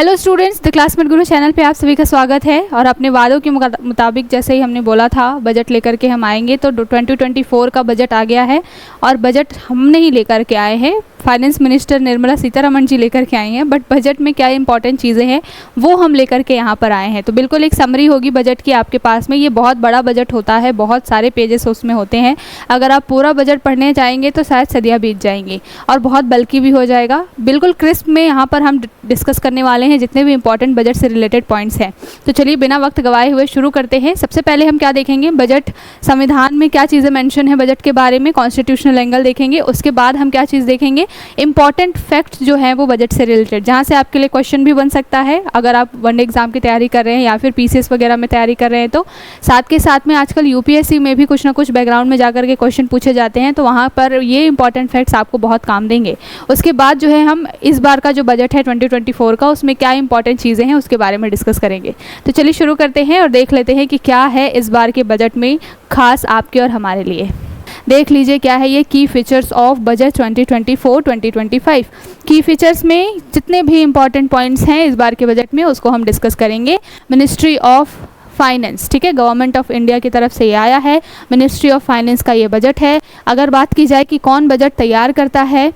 Hello students, the classmate Guru channel पे आप सभी का स्वागत है। और अपने वादों के मुताबिक जैसे ही हमने बोला था बजट लेकर के हम आएंगे, तो 2024 का बजट आ गया है। और बजट हम नहीं लेकर के आए हैं, फाइनेंस मिनिस्टर निर्मला सीतारमण जी लेकर के आई हैं। बट बजट में क्या इंपॉर्टेंट चीज़ें हैं वो हम लेकर के यहाँ पर आए हैं। तो बिल्कुल एक समरी होगी बजट की आपके पास में। ये बहुत बड़ा बजट होता है, बहुत सारे पेजेस उसमें होते हैं। अगर आप पूरा बजट पढ़ने जाएंगे तो शायद सदियाँ बीत जाएंगी और बहुत बल्कि भी हो जाएगा। बिल्कुल क्रिस्प में यहाँ पर हम डिस्कस करने वाले हैं जितने भी इंपॉर्टेंट बजट से रिलेटेड पॉइंट्स हैं। तो चलिए बिना वक्त गवाए हुए शुरू करते हैं। सबसे पहले हम क्या देखेंगे, बजट संविधान में क्या चीज़ें मेंशन है बजट के बारे में, कॉन्स्टिट्यूशनल एंगल देखेंगे। उसके बाद हम क्या चीज़ देखेंगे, इंपॉर्टेंट फैक्ट्स जो हैं वो बजट से रिलेटेड, जहाँ से आपके लिए क्वेश्चन भी बन सकता है अगर आप वनडे एग्जाम की तैयारी कर रहे हैं या फिर पीसीएस वगैरह में तैयारी कर रहे हैं। तो साथ के साथ में आजकल यूपीएससी में भी कुछ ना कुछ बैकग्राउंड में जाकर के क्वेश्चन पूछे जाते हैं, तो वहाँ पर ये इंपॉर्टेंट फैक्ट्स आपको बहुत काम देंगे। उसके बाद जो है हम इस बार का जो बजट है 2024 का, उसमें क्या इंपॉर्टेंट चीज़ें हैं उसके बारे में डिस्कस करेंगे। तो चलिए शुरू करते हैं और देख लेते हैं कि क्या है इस बार के बजट में खास आपके और हमारे लिए। देख लीजिए क्या है ये की फीचर्स ऑफ बजट 2024-2025। की फीचर्स में जितने भी इंपॉर्टेंट पॉइंट्स हैं इस बार के बजट में उसको हम डिस्कस करेंगे। मिनिस्ट्री ऑफ फाइनेंस, ठीक है, गवर्नमेंट ऑफ इंडिया की तरफ से ये आया है। मिनिस्ट्री ऑफ फाइनेंस का ये बजट है। अगर बात की जाए कि कौन बजट तैयार करता है,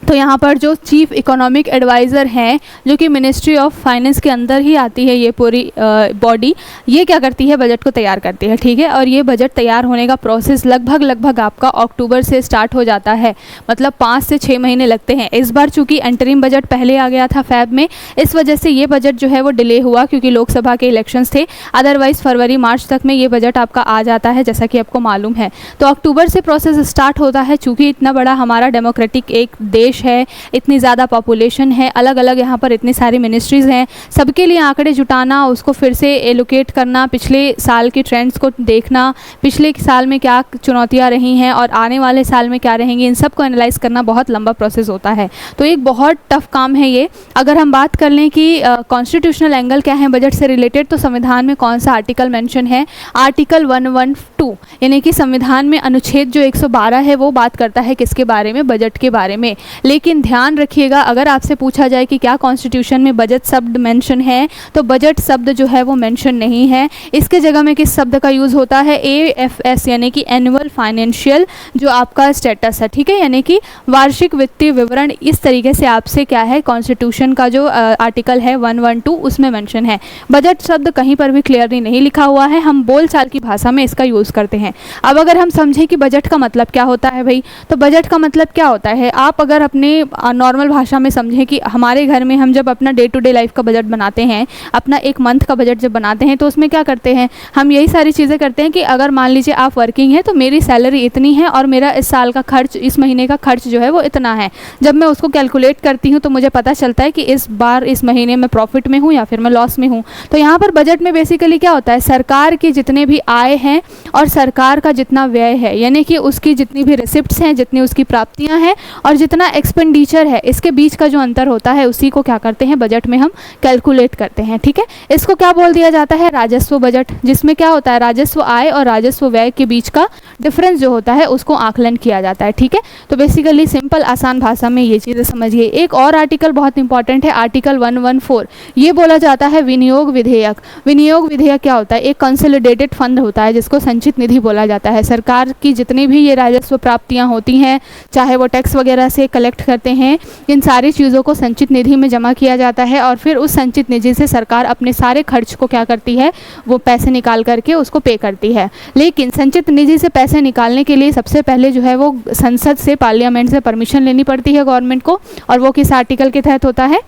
तो यहाँ पर जो चीफ इकोनॉमिक एडवाइज़र हैं, जो कि मिनिस्ट्री ऑफ फाइनेंस के अंदर ही आती है ये पूरी बॉडी, ये क्या करती है, बजट को तैयार करती है, ठीक है। और ये बजट तैयार होने का प्रोसेस लगभग आपका अक्टूबर से स्टार्ट हो जाता है, मतलब 5 से 6 महीने लगते हैं। इस बार चूंकि अंतरिम बजट पहले आ गया था फैब में, इस वजह से ये बजट जो है वो डिले हुआ क्योंकि लोकसभा के इलेक्शंस थे। अदरवाइज़ फरवरी मार्च तक में ये बजट आपका आ जाता है, जैसा कि आपको मालूम है। तो अक्टूबर से प्रोसेस स्टार्ट होता है। चूँकि इतना बड़ा हमारा डेमोक्रेटिक एक देश है, इतनी ज़्यादा पॉपुलेशन है, अलग अलग यहाँ पर इतनी सारी मिनिस्ट्रीज़ हैं, सबके लिए आंकड़े जुटाना, उसको फिर से एलोकेट करना, पिछले साल के ट्रेंड्स को देखना, पिछले साल में क्या चुनौतियाँ रही हैं और आने वाले साल में क्या रहेंगी, इन सब को एनालाइज करना बहुत लंबा प्रोसेस होता है। तो एक बहुत टफ काम है ये। अगर हम बात कर लें कि कॉन्स्टिट्यूशनल एंगल क्या है बजट से रिलेटेड, तो संविधान में कौन सा आर्टिकल मेंशन है, आर्टिकल 112, यानी कि संविधान में अनुच्छेद जो 112 है वो बात करता है किसके बारे में, बजट के बारे में। लेकिन ध्यान रखिएगा, अगर आपसे पूछा जाए कि क्या कॉन्स्टिट्यूशन में बजट शब्द मेंशन है, तो बजट शब्द जो है वो मेंशन नहीं है। इसके जगह में किस शब्द का यूज़ होता है, AFS, यानी कि एनुअल फाइनेंशियल जो आपका स्टेटस है, ठीक है, यानी कि वार्षिक वित्तीय विवरण। इस तरीके से आपसे क्या है, कॉन्स्टिट्यूशन का जो आर्टिकल है 112 उसमें मेंशन है। बजट शब्द कहीं पर भी क्लियरली नहीं लिखा हुआ है, हम बोलचाल की भाषा में इसका यूज़ करते हैं। अब अगर हम समझें कि बजट का मतलब क्या होता है भाई, तो बजट का मतलब क्या होता है, आप अगर अपने नॉर्मल भाषा में समझें कि हमारे घर में हम जब अपना डे टू डे लाइफ का बजट बनाते हैं, अपना एक मंथ का बजट जब बनाते हैं, तो उसमें क्या करते हैं, हम यही सारी चीज़ें करते हैं कि अगर मान लीजिए आप वर्किंग हैं तो मेरी सैलरी इतनी है और मेरा इस साल का खर्च, इस महीने का खर्च जो है वो इतना है। जब मैं उसको कैलकुलेट करती हूँ तो मुझे पता चलता है कि इस बार इस महीने में प्रॉफिट में हूँ या फिर मैं लॉस में हूँ। तो यहाँ पर बजट में बेसिकली क्या होता है, सरकार की जितने भी आय हैं और सरकार का जितना व्यय है, यानी कि उसकी जितनी भी रिसिप्ट्स हैं, जितनी उसकी प्राप्तियाँ हैं और जितना एक्सपेंडिचर है, इसके बीच का जो अंतर होता है उसी को क्या करते हैं, बजट में हम कैलकुलेट करते हैं, ठीक है। इसको क्या बोल दिया जाता है, राजस्व बजट, जिसमें क्या होता है, राजस्व आय और राजस्व व्यय के बीच का डिफरेंस जो होता है उसको आकलन किया जाता है, ठीक है। तो बेसिकली सिंपल आसान भाषा में ये चीज़ें समझिए। एक और आर्टिकल बहुत इंपॉर्टेंट है, आर्टिकल 114, ये बोला जाता है विनियोग विधेयक। विनियोग विधेयक क्या होता है, एक कंसोलिडेटेड फंड होता है जिसको संचित निधि बोला जाता है। सरकार की जितनी भी ये राजस्व प्राप्तियाँ होती हैं, चाहे वो टैक्स वगैरह से कलेक्ट करते हैं, इन सारी चीज़ों को संचित निधि में जमा किया जाता है और फिर उस संचित निधि से सरकार अपने सारे खर्च को क्या करती है, वो पैसे निकाल करके उसको पे करती है। लेकिन संचित निधि से पैसे निकालने के लिए सबसे पहले जो है वो संसद से, पार्लियामेंट से परमिशन लेनी पड़ती है गवर्नमेंट को, और वो किस आर्टिकल के तहत होता है,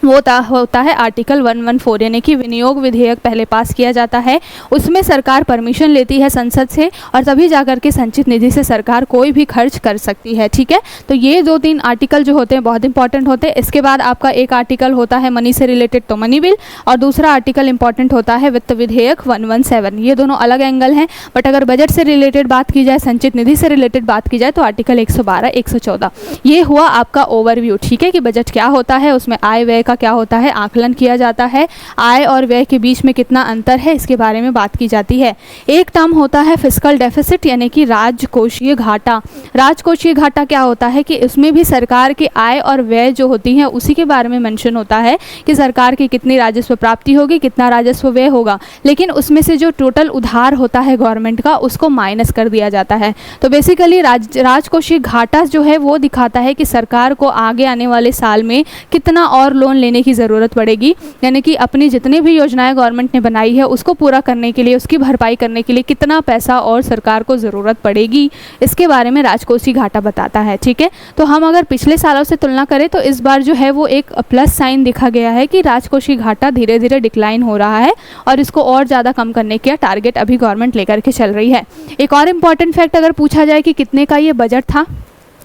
वो होता है आर्टिकल 114, यानी कि विनियोग विधेयक पहले पास किया जाता है, उसमें सरकार परमिशन लेती है संसद से और तभी जाकर के संचित निधि से सरकार कोई भी खर्च कर सकती है, ठीक है। तो ये 2-3 आर्टिकल जो होते हैं बहुत इंपॉर्टेंट होते हैं। इसके बाद आपका एक आर्टिकल होता है मनी से रिलेटेड, तो मनी बिल, और दूसरा आर्टिकल इंपॉर्टेंट होता है वित्त विधेयक 117। ये दोनों अलग एंगल हैं, बट अगर बजट से रिलेटेड बात की जाए, संचित निधि से रिलेटेड बात की जाए, तो आर्टिकल 112, 114। ये हुआ आपका ओवरव्यू, ठीक है, कि बजट क्या होता है, उसमें आय व्यय का का क्या होता है, आकलन किया जाता है। आय और व्यय के बीच में कितना अंतर है, इसके बारे में बात की जाती है। एक टर्म होता है फिस्कल डेफिसिट, यानी कि राजकोषीय घाटा। राजकोषीय घाटा क्या होता है कि उसमें भी सरकार की आय और व्यय जो होती है उसी के बारे में मेंशन होता है कि सरकार की कितनी राजस्व प्राप्ति होगी, कितना राजस्व व्यय होगा, लेकिन उसमें से जो टोटल उधार होता है गवर्नमेंट का उसको माइनस कर दिया जाता है। तो बेसिकली राजकोषीय घाटा जो है वो दिखाता है कि सरकार को आगे आने वाले साल में कितना और लोन लेने की ज़रूरत पड़ेगी, यानी कि अपनी जितनी भी योजनाएं गवर्नमेंट ने बनाई है उसको पूरा करने के लिए, उसकी भरपाई करने के लिए कितना पैसा और सरकार को ज़रूरत पड़ेगी, इसके बारे में राजकोषीय घाटा बताता है। ठीक है, तो हम अगर पिछले सालों से तुलना करें तो इस बार जो है वो एक प्लस साइन दिखा गया है कि राजकोषीय घाटा धीरे धीरे डिक्लाइन हो रहा है और इसको और ज़्यादा कम करने का टारगेट अभी गवर्नमेंट लेकर के चल रही है। एक और इम्पॉर्टेंट फैक्ट अगर पूछा जाए कि कितने का ये बजट था,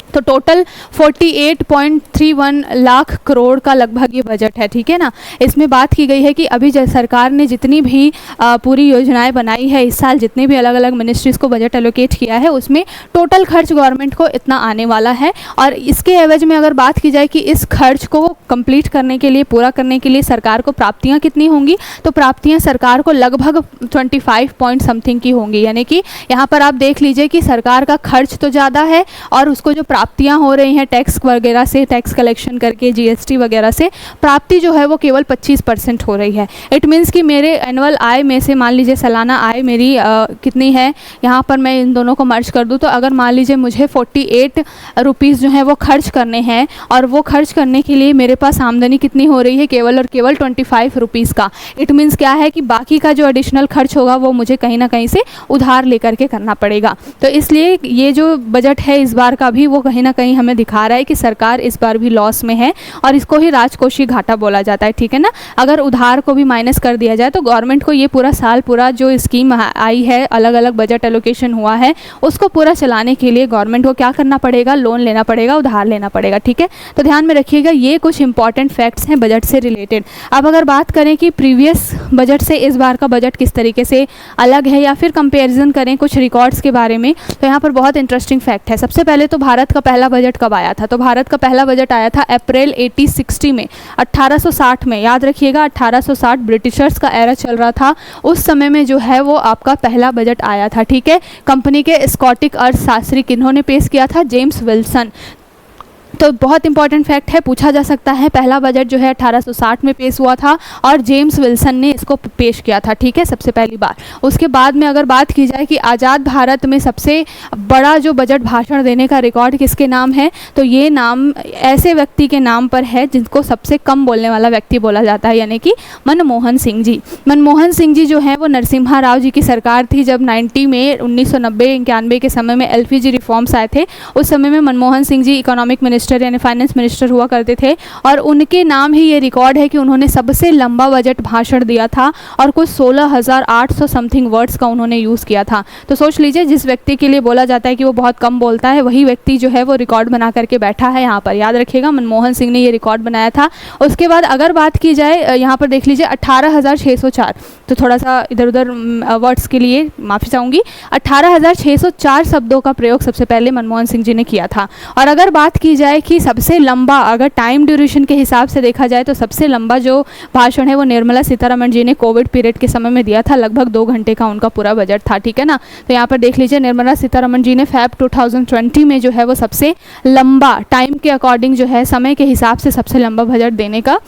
तो टोटल 48.31 लाख करोड़ का लगभग ये बजट है। ठीक है ना, इसमें बात की गई है कि अभी सरकार ने जितनी भी पूरी योजनाएं बनाई है इस साल, जितने भी अलग अलग मिनिस्ट्रीज़ को बजट एलोकेट किया है उसमें टोटल खर्च गवर्नमेंट को इतना आने वाला है। और इसके एवज में अगर बात की जाए कि इस खर्च को कंप्लीट करने के लिए, पूरा करने के लिए सरकार को प्राप्तियाँ कितनी होंगी, तो प्राप्तियाँ सरकार को लगभग 25 पॉइंट समथिंग की होंगी। यानी कि यहाँ पर आप देख लीजिए कि सरकार का खर्च तो ज़्यादा है और उसको जो प्राप्तियां हो रही हैं टैक्स वगैरह से, टैक्स कलेक्शन करके, जीएसटी वगैरह से, प्राप्ति जो है वो केवल 25% हो रही है। इट मीन्स कि मेरे एनुअल आय में से मान लीजिए सालाना आय मेरी कितनी है, यहाँ पर मैं इन दोनों को मर्ज कर दूँ तो अगर मान लीजिए मुझे 48 रुपीज़ जो है वो खर्च करने हैं और वो खर्च करने के लिए मेरे पास आमदनी कितनी हो रही है, केवल और केवल 25 रुपीज़ का। इट मीन्स क्या है कि बाकी का जो एडिशनल खर्च होगा वो मुझे कहीं ना कहीं से उधार लेकर के करना पड़ेगा। तो इसलिए ये जो बजट है इस बार का भी वो कहीं ना कहीं हमें दिखा रहा है कि सरकार इस बार भी लॉस में है और इसको ही राजकोषीय घाटा बोला जाता है। ठीक है ना, अगर उधार को भी माइनस कर दिया जाए तो गवर्नमेंट को ये पूरा साल, पूरा जो स्कीम आई है, अलग अलग बजट एलोकेशन हुआ है, उसको पूरा चलाने के लिए गवर्नमेंट को क्या करना पड़ेगा, लोन लेना पड़ेगा, उधार लेना पड़ेगा। ठीक है, तो ध्यान में रखिएगा, ये कुछ इंपॉर्टेंट फैक्ट्स हैं बजट से रिलेटेड। अब अगर बात करें कि प्रीवियस बजट से इस बार का बजट किस तरीके से अलग है या फिर कंपेरिजन करें कुछ रिकॉर्ड्स के बारे में, तो यहाँ पर बहुत इंटरेस्टिंग फैक्ट है। सबसे पहले तो भारत का पहला बजट कब आया था, तो भारत का पहला बजट आया था अप्रैल 1860 में, 1860 में। याद रखिएगा 1860 ब्रिटिशर्स का एरा चल रहा था, उस समय में जो है वो आपका पहला बजट आया था। ठीक है, कंपनी के स्कॉटिक अर्थशास्त्री किन्होंने पेश किया था, जेम्स विल्सन। तो बहुत इंपॉर्टेंट फैक्ट है, पूछा जा सकता है, पहला बजट जो है 1860 में पेश हुआ था और जेम्स विल्सन ने इसको पेश किया था। ठीक है, सबसे पहली बार। उसके बाद में अगर बात की जाए कि आज़ाद भारत में सबसे बड़ा जो बजट भाषण देने का रिकॉर्ड किसके नाम है, तो ये नाम ऐसे व्यक्ति के नाम पर है जिनको सबसे कम बोलने वाला व्यक्ति बोला जाता है, यानी कि मनमोहन सिंह जी। मनमोहन सिंह जी जो है वो नरसिम्हा राव जी की सरकार थी जब 1990-91 के समय में एलपीजी रिफॉर्म्स आए थे। उस समय में मनमोहन सिंह जी इकोनॉमिक मिनिस्टर यानी फाइनेंस मिनिस्टर हुआ करते थे और उनके नाम ही ये रिकॉर्ड है कि उन्होंने सबसे लंबा बजट भाषण दिया था और कुछ 16,800 समथिंग वर्ड्स का उन्होंने यूज़ किया था। तो सोच लीजिए, जिस व्यक्ति के लिए बोला जाता है कि वो बहुत कम बोलता है, वही व्यक्ति जो है वो रिकॉर्ड बना करके बैठा है यहाँ पर। याद रखिएगा, मनमोहन सिंह ने ये रिकॉर्ड बनाया था। उसके बाद अगर बात की जाए, यहाँ पर देख लीजिए 18,604, तो थोड़ा सा इधर उधर वर्ड्स के लिए माफ़ी चाहूँगी, 18,604 शब्दों का प्रयोग सबसे पहले मनमोहन सिंह जी ने किया था। और अगर बात की जाए कि सबसे लंबा, अगर टाइम ड्यूरेशन के हिसाब से देखा जाए तो सबसे लंबा जो भाषण है वो निर्मला सीतारमण जी ने कोविड पीरियड के समय में दिया था, लगभग 2 घंटे का उनका पूरा बजट था। ठीक है ना, तो यहाँ पर देख लीजिए निर्मला सीतारमण जी ने फैब 2020 में जो है वो सबसे लंबा, टाइम के अकॉर्डिंग जो है, समय के हिसाब से सबसे लंबा बजट देने का,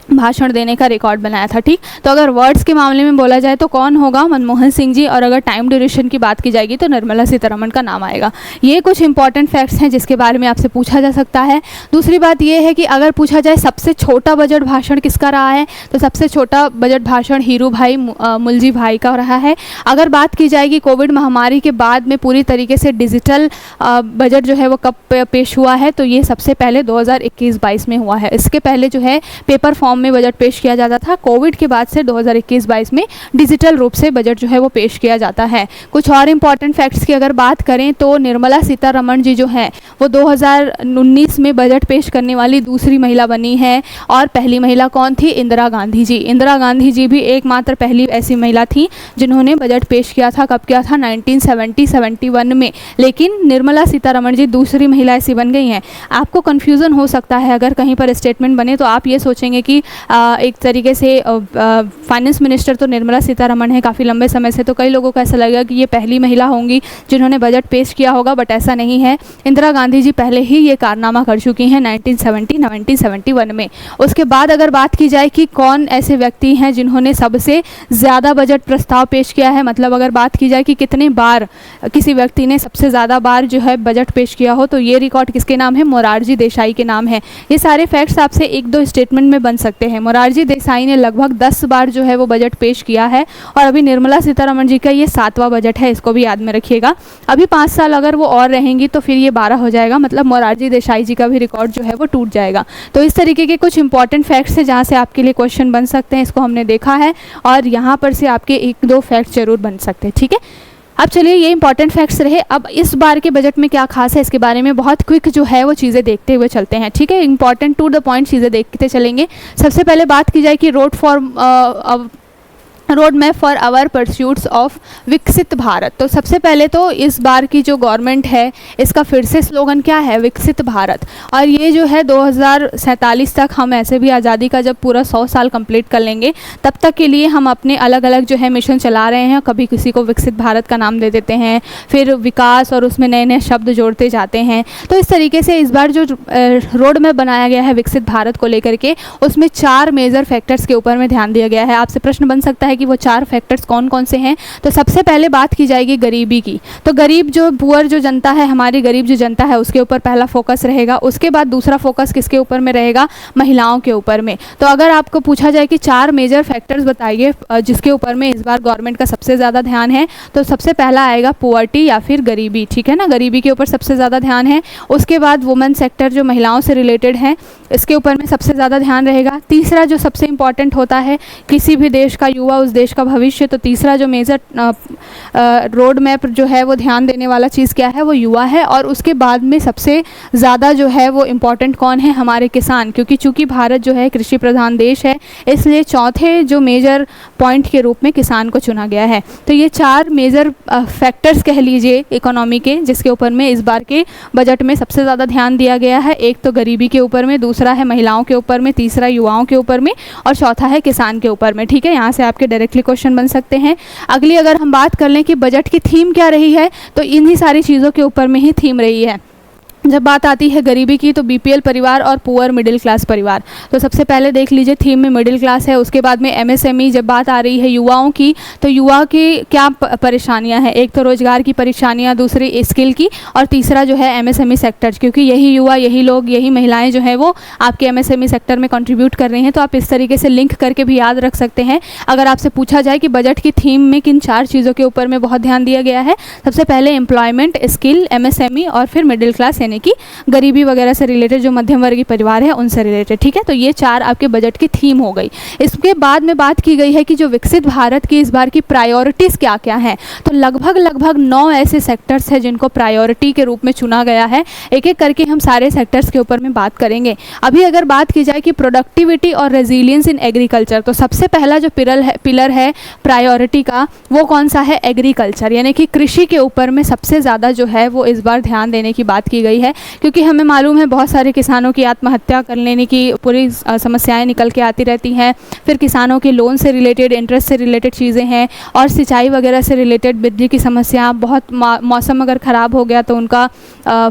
भाषण देने का रिकॉर्ड बनाया था। ठीक, तो अगर वर्ड्स के मामले में बोला जाए तो कौन होगा, मनमोहन सिंह जी, और अगर टाइम ड्यूरेशन की बात की जाएगी तो निर्मला सीतारमण का नाम आएगा। ये कुछ इंपॉर्टेंट फैक्ट्स हैं जिसके बारे में आपसे पूछा जा सकता है। दूसरी बात ये है कि अगर पूछा जाए सबसे छोटा बजट भाषण किसका रहा है, तो सबसे छोटा बजट भाषण हीरू भाई मुलजी भाई का रहा है। अगर बात की जाएगी कोविड महामारी के बाद में पूरी तरीके से डिजिटल बजट जो है वो कब पेश हुआ है, तो ये सबसे पहले 2021-22 में हुआ है। इसके पहले जो है पेपर फॉर्म फॉर्म में बजट पेश किया जाता था। कोविड के बाद से 2021-22 में डिजिटल रूप से बजट जो है वो पेश किया जाता है। कुछ और इम्पॉर्टेंट फैक्ट्स की अगर बात करें तो निर्मला सीतारमण जी जो हैं वो 2019 में बजट पेश करने वाली दूसरी महिला बनी है। और पहली महिला कौन थी? इंदिरा गांधी जी। इंदिरा गांधी जी भी एकमात्र पहली ऐसी महिला थी जिन्होंने बजट पेश किया था। कब किया था? 1970-71 में। लेकिन निर्मला सीतारमण जी दूसरी महिला ऐसी बन गई हैं। आपको कन्फ्यूज़न हो सकता है अगर कहीं पर स्टेटमेंट बने तो आप ये सोचेंगे कि एक तरीके से फाइनेंस मिनिस्टर तो निर्मला सीतारमण है काफ़ी लंबे समय से, तो कई लोगों को ऐसा लगेगा कि ये पहली महिला होंगी जिन्होंने बजट पेश किया होगा, बट ऐसा नहीं है। इंदिरा गांधी जी पहले ही ये कारनामा कर चुकी हैं 1971 में। उसके बाद अगर बात की जाए कि कौन ऐसे व्यक्ति हैं जिन्होंने सबसे ज़्यादा बजट प्रस्ताव पेश किया है, मतलब अगर बात की जाए कि कितने बार किसी व्यक्ति ने सबसे ज़्यादा बार जो है बजट पेश किया हो, तो ये रिकॉर्ड किसके नाम है? मोरारजी देसाई के नाम है। ये सारे फैक्ट्स आपसे एक दो स्टेटमेंट में बन सकते हैं। मोरारजी देसाई ने लगभग 10 बार जो है वो बजट पेश किया है और अभी निर्मला सीतारमण जी का ये 7वां बजट है, इसको भी याद में रखिएगा। अभी 5 साल अगर वो और रहेंगी तो फिर ये 12 हो जाएगा, मतलब मोरारजी देसाई जी का भी रिकॉर्ड जो है वो टूट जाएगा। तो इस तरीके के कुछ इंपॉर्टेंट फैक्ट्स हैं जहाँ से आपके लिए क्वेश्चन बन सकते हैं, इसको हमने देखा है और यहाँ पर से आपके 1-2 फैक्ट्स जरूर बन सकते हैं। ठीक है, अब चलिए ये इंपॉर्टेंट फैक्ट्स रहे। अब इस बार के बजट में क्या खास है इसके बारे में बहुत क्विक जो है वो चीज़ें देखते हुए चलते हैं। ठीक है, इंपॉर्टेंट टू द पॉइंट चीज़ें देखते चलेंगे। सबसे पहले बात की जाए कि road map for our pursuits of विकसित भारत। तो सबसे पहले तो इस बार की जो गवर्नमेंट है इसका फिर से स्लोगन क्या है? विकसित भारत। और ये जो है 2047 तक, हम ऐसे भी आज़ादी का जब पूरा 100 साल कंप्लीट कर लेंगे तब तक के लिए हम अपने अलग अलग जो है मिशन चला रहे हैं। कभी किसी को विकसित भारत का नाम दे देते हैं, फिर विकास और उसमें नए नए शब्द जोड़ते जाते हैं। तो इस तरीके से इस बार जो रोड मैप बनाया गया है विकसित भारत को लेकर के, उसमें 4 मेजर फैक्टर्स के ऊपर में ध्यान दिया गया है। आपसे प्रश्न बन सकता है कि वो 4 फैक्टर्स कौन कौन से हैं। तो सबसे पहले बात की जाएगी गरीबी की। तो गरीब जो पुअर जो जनता है, हमारी गरीब जो जनता है, उसके ऊपर पहला फोकस रहेगा। उसके बाद दूसरा फोकस किसके ऊपर में रहेगा? महिलाओं के ऊपर में। तो अगर आपको पूछा जाए कि 4 मेजर फैक्टर्स बताइए जिसके ऊपर में इस बार गवर्नमेंट का सबसे ज़्यादा ध्यान है, तो सबसे पहला आएगा पुअर्टी या फिर गरीबी। ठीक है ना, गरीबी के ऊपर सबसे ज़्यादा ध्यान है। उसके बाद वुमेन सेक्टर जो महिलाओं से रिलेटेड है, इसके ऊपर में सबसे ज़्यादा ध्यान रहेगा। तीसरा जो सबसे इम्पॉर्टेंट होता है किसी भी देश का युवा उस देश का भविष्य, तो तीसरा जो मेजर रोड मैप जो है वो ध्यान देने वाला चीज़ क्या है? वो युवा है। और उसके बाद में सबसे ज़्यादा जो है वो इम्पॉर्टेंट कौन है? हमारे किसान, क्योंकि चूँकि भारत जो है कृषि प्रधान देश है, इसलिए चौथे जो मेजर पॉइंट के रूप में किसान को चुना गया है। तो ये 4 मेजर फैक्टर्स कह लीजिए इकोनॉमी के, जिसके ऊपर में इस बार के बजट में सबसे ज़्यादा ध्यान दिया गया है। एक तो गरीबी के ऊपर में, दूसरा है महिलाओं के ऊपर में, तीसरा युवाओं के ऊपर में और चौथा है किसान के ऊपर में। ठीक है, यहाँ से आपके डायरेक्टली क्वेश्चन बन सकते हैं। अगली अगर हम बात कर लें कि बजट की थीम क्या रही है, तो इन्हीं सारी चीज़ों के ऊपर में ही थीम रही है। जब बात आती है गरीबी की तो बीपीएल परिवार और पुअर मिडिल क्लास परिवार। तो सबसे पहले देख लीजिए थीम में मिडिल क्लास है। उसके बाद में एमएसएमई। जब बात आ रही है युवाओं की, तो युवा की क्या परेशानियां हैं? एक तो रोजगार की परेशानियां, दूसरी स्किल की, और तीसरा जो है एमएसएमई सेक्टर, क्योंकि यही युवा, यही लोग, यही महिलाएं जो है वो आपके एमएसएमई सेक्टर में कंट्रीब्यूट कर रही हैं। तो आप इस तरीके से लिंक करके भी याद रख सकते हैं। अगर आपसे पूछा जाए कि बजट की थीम में किन 4 चीज़ों के ऊपर में बहुत ध्यान दिया गया है, सबसे पहले एम्प्लॉयमेंट, स्किल, एमएसएमई और फिर मिडिल क्लास यानी कि गरीबी वगैरह से रिलेटेड, जो मध्यम वर्गीय परिवार है उनसे रिलेटेड। ठीक है, तो ये 4 आपके बजट की थीम हो गई। इसके बाद में बात की गई है कि जो विकसित भारत की इस बार की प्रायोरिटीज़ क्या क्या हैं। तो लगभग 9 ऐसे सेक्टर्स हैं जिनको प्रायोरिटी के रूप में चुना गया है। एक एक करके हम सारे सेक्टर्स के ऊपर में बात करेंगे। अभी अगर बात की जाए कि प्रोडक्टिविटी और रेजिलियंस इन एग्रीकल्चर, तो सबसे पहला जो पिलर है प्रायोरिटी का, वो कौन सा है? एग्रीकल्चर, यानी कि कृषि के ऊपर में सबसे ज़्यादा जो है वो इस बार ध्यान देने की बात की गई है। क्योंकि हमें मालूम है बहुत सारे किसानों की आत्महत्या कर लेने की पूरी समस्याएं निकल के आती रहती हैं। फिर किसानों के लोन से रिलेटेड, इंटरेस्ट से रिलेटेड चीज़ें हैं, और सिंचाई वगैरह से रिलेटेड बिजली की समस्या, बहुत मौसम अगर ख़राब हो गया तो उनका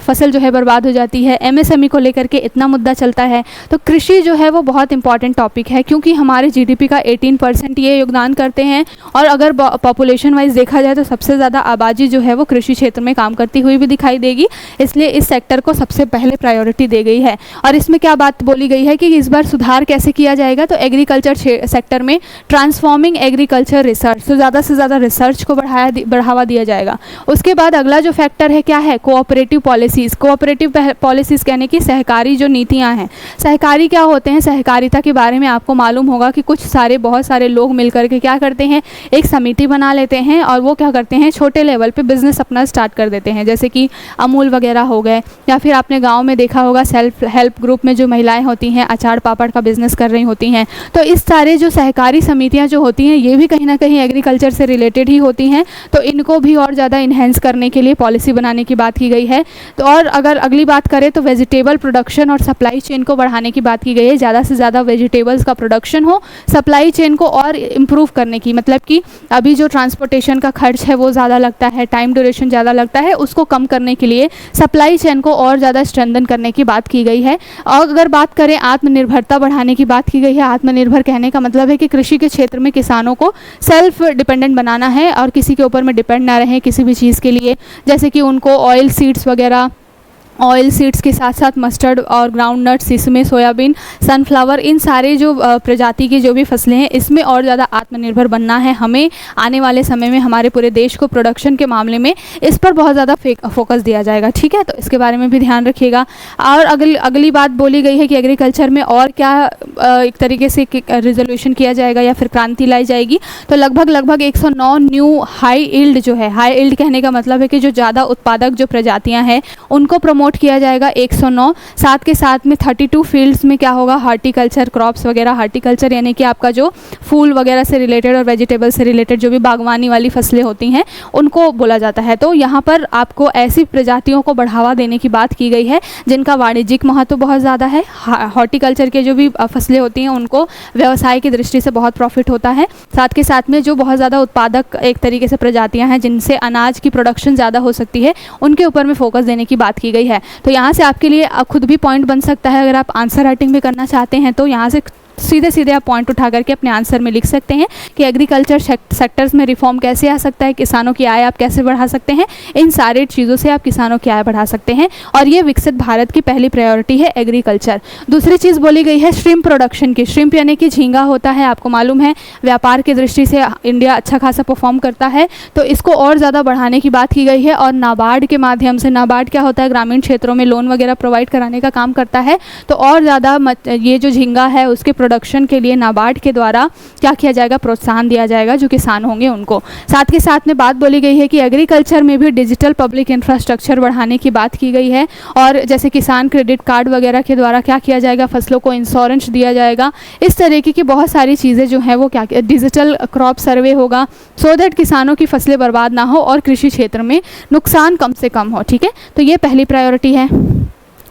फसल जो है बर्बाद हो जाती है। एमएसएमई को लेकर के इतना मुद्दा चलता है। तो कृषि जो है वो बहुत इंपॉर्टेंट टॉपिक है, क्योंकि हमारे जीडीपी का 18% ये योगदान करते हैं। और अगर पॉपुलेशन वाइज देखा जाए तो सबसे ज़्यादा आबादी जो है वो कृषि क्षेत्र में काम करती हुई भी दिखाई देगी। इसलिए इस सेक्टर को सबसे पहले प्रायोरिटी दी गई है। और इसमें क्या बात बोली गई है कि इस बार सुधार कैसे किया जाएगा, तो एग्रीकल्चर सेक्टर में ट्रांसफॉर्मिंग एग्रीकल्चर रिसर्च, तो ज़्यादा से ज़्यादा रिसर्च को बढ़ावा दिया जाएगा। उसके बाद अगला जो फैक्टर है क्या है, कोऑपरेटिव पॉलिसीज़। कोऑपरेटिव पॉलिसीज़ कहने की सहकारी जो नीतियाँ हैं। सहकारी क्या होते हैं, सहकारिता के बारे में आपको मालूम होगा कि बहुत सारे लोग मिलकर के क्या करते हैं, एक समिति बना लेते हैं और वो क्या करते हैं, छोटे लेवल पे बिजनेस अपना स्टार्ट कर देते हैं, जैसे कि अमूल वगैरह हो गए, या फिर आपने गांव में देखा होगा सेल्फ हेल्प ग्रुप में जो महिलाएं होती हैं अचार पापड़ का बिजनेस कर रही होती हैं। तो इस सारे जो सहकारी समितियां जो होती हैं ये भी कहीं ना कहीं एग्रीकल्चर से रिलेटेड ही होती हैं, तो इनको भी और ज़्यादा इन्हेंस करने के लिए पॉलिसी बनाने की बात की गई है। तो और अगर अगली बात करें तो वेजिटेबल प्रोडक्शन और सप्लाई चेन को बढ़ाने की बात की गई है। ज़्यादा से ज़्यादा वेजिटेबल्स का प्रोडक्शन हो, सप्लाई चेन को और इम्प्रूव करने की, मतलब कि अभी जो ट्रांसपोर्टेशन का खर्च है वो ज़्यादा लगता है, टाइम ड्यूरेशन ज़्यादा लगता है, उसको कम करने के लिए सप्लाई चेन को और ज़्यादा स्ट्रेंथन करने की बात की गई है। और अगर बात करें आत्मनिर्भरता बढ़ाने की बात की गई है। आत्मनिर्भर कहने का मतलब है कि कृषि के क्षेत्र में किसानों को सेल्फ डिपेंडेंट बनाना है और किसी के ऊपर में डिपेंड ना रहें किसी भी चीज़ के लिए, जैसे कि उनको ऑयल सीड्स वगैरह, ऑयल सीड्स के साथ साथ मस्टर्ड और ग्राउंड नट्स, इसमें सोयाबीन, सनफ्लावर, इन सारे जो प्रजाति की जो भी फसलें हैं इसमें और ज़्यादा आत्मनिर्भर बनना है हमें आने वाले समय में। हमारे पूरे देश को प्रोडक्शन के मामले में इस पर बहुत ज़्यादा फोकस दिया जाएगा, ठीक है, तो इसके बारे में भी ध्यान रखिएगा। और अगली बात बोली गई है कि एग्रीकल्चर में और क्या एक तरीके से रिजोल्यूशन किया जाएगा या फिर क्रांति लाई जाएगी, तो लगभग 109 न्यू हाई इल्ड जो है, हाई इल्ड कहने का मतलब है कि जो ज़्यादा उत्पादक जो प्रजातियाँ हैं उनको प्रमोट किया जाएगा 109। साथ के साथ में 32 फील्ड्स में क्या होगा, हार्टिकल्चर क्रॉप्स वगैरह, हार्टिकल्चर यानी कि आपका जो फूल वगैरह से रिलेटेड और वेजिटेबल से रिलेटेड जो भी बागवानी वाली फसलें होती हैं उनको बोला जाता है। तो यहाँ पर आपको ऐसी प्रजातियों को बढ़ावा देने की बात की गई है जिनका वाणिज्यिक महत्व बहुत ज़्यादा है। हॉर्टिकल्चर के जो भी फसलें होती हैं उनको व्यवसाय की दृष्टि से बहुत प्रॉफिट होता है। साथ के साथ में जो बहुत ज़्यादा उत्पादक एक तरीके से प्रजातियाँ हैं जिनसे अनाज की प्रोडक्शन ज़्यादा हो सकती है, उनके ऊपर में फोकस देने की बात की गई है। तो यहाँ से आपके लिए खुद भी पॉइंट बन सकता है, अगर आप आंसर राइटिंग भी करना चाहते हैं तो यहाँ से सीधे आप पॉइंट उठा करके अपने आंसर में लिख सकते हैं कि एग्रीकल्चर सेक्टर्स में रिफॉर्म कैसे आ सकता है, किसानों की आय आप कैसे बढ़ा सकते हैं। इन सारे चीज़ों से आप किसानों की आय बढ़ा सकते हैं और ये विकसित भारत की पहली प्रायोरिटी है एग्रीकल्चर। दूसरी चीज़ बोली गई है श्रिम्प प्रोडक्शन की। श्रिम्प यानी कि झींगा होता है, आपको मालूम है व्यापार की दृष्टि से इंडिया अच्छा खासा परफॉर्म करता है, तो इसको और ज़्यादा बढ़ाने की बात की गई है। और नाबार्ड के माध्यम से, नाबार्ड क्या होता है, ग्रामीण क्षेत्रों में लोन वगैरह प्रोवाइड कराने का काम करता है, तो और ज़्यादा ये जो झींगा है उसके प्रोडक्शन के लिए नाबार्ड के द्वारा क्या किया जाएगा, प्रोत्साहन दिया जाएगा जो किसान होंगे उनको। साथ के साथ में बात बोली गई है कि एग्रीकल्चर में भी डिजिटल पब्लिक इंफ्रास्ट्रक्चर बढ़ाने की बात की गई है, और जैसे किसान क्रेडिट कार्ड वगैरह के द्वारा क्या किया जाएगा, फसलों को इंश्योरेंस दिया जाएगा। इस तरीके की बहुत सारी चीज़ें जो हैं वो क्या, डिजिटल क्रॉप सर्वे होगा सो दैट किसानों की फसलें बर्बाद ना हो और कृषि क्षेत्र में नुकसान कम से कम हो, ठीक है। तो ये पहली प्रायोरिटी है।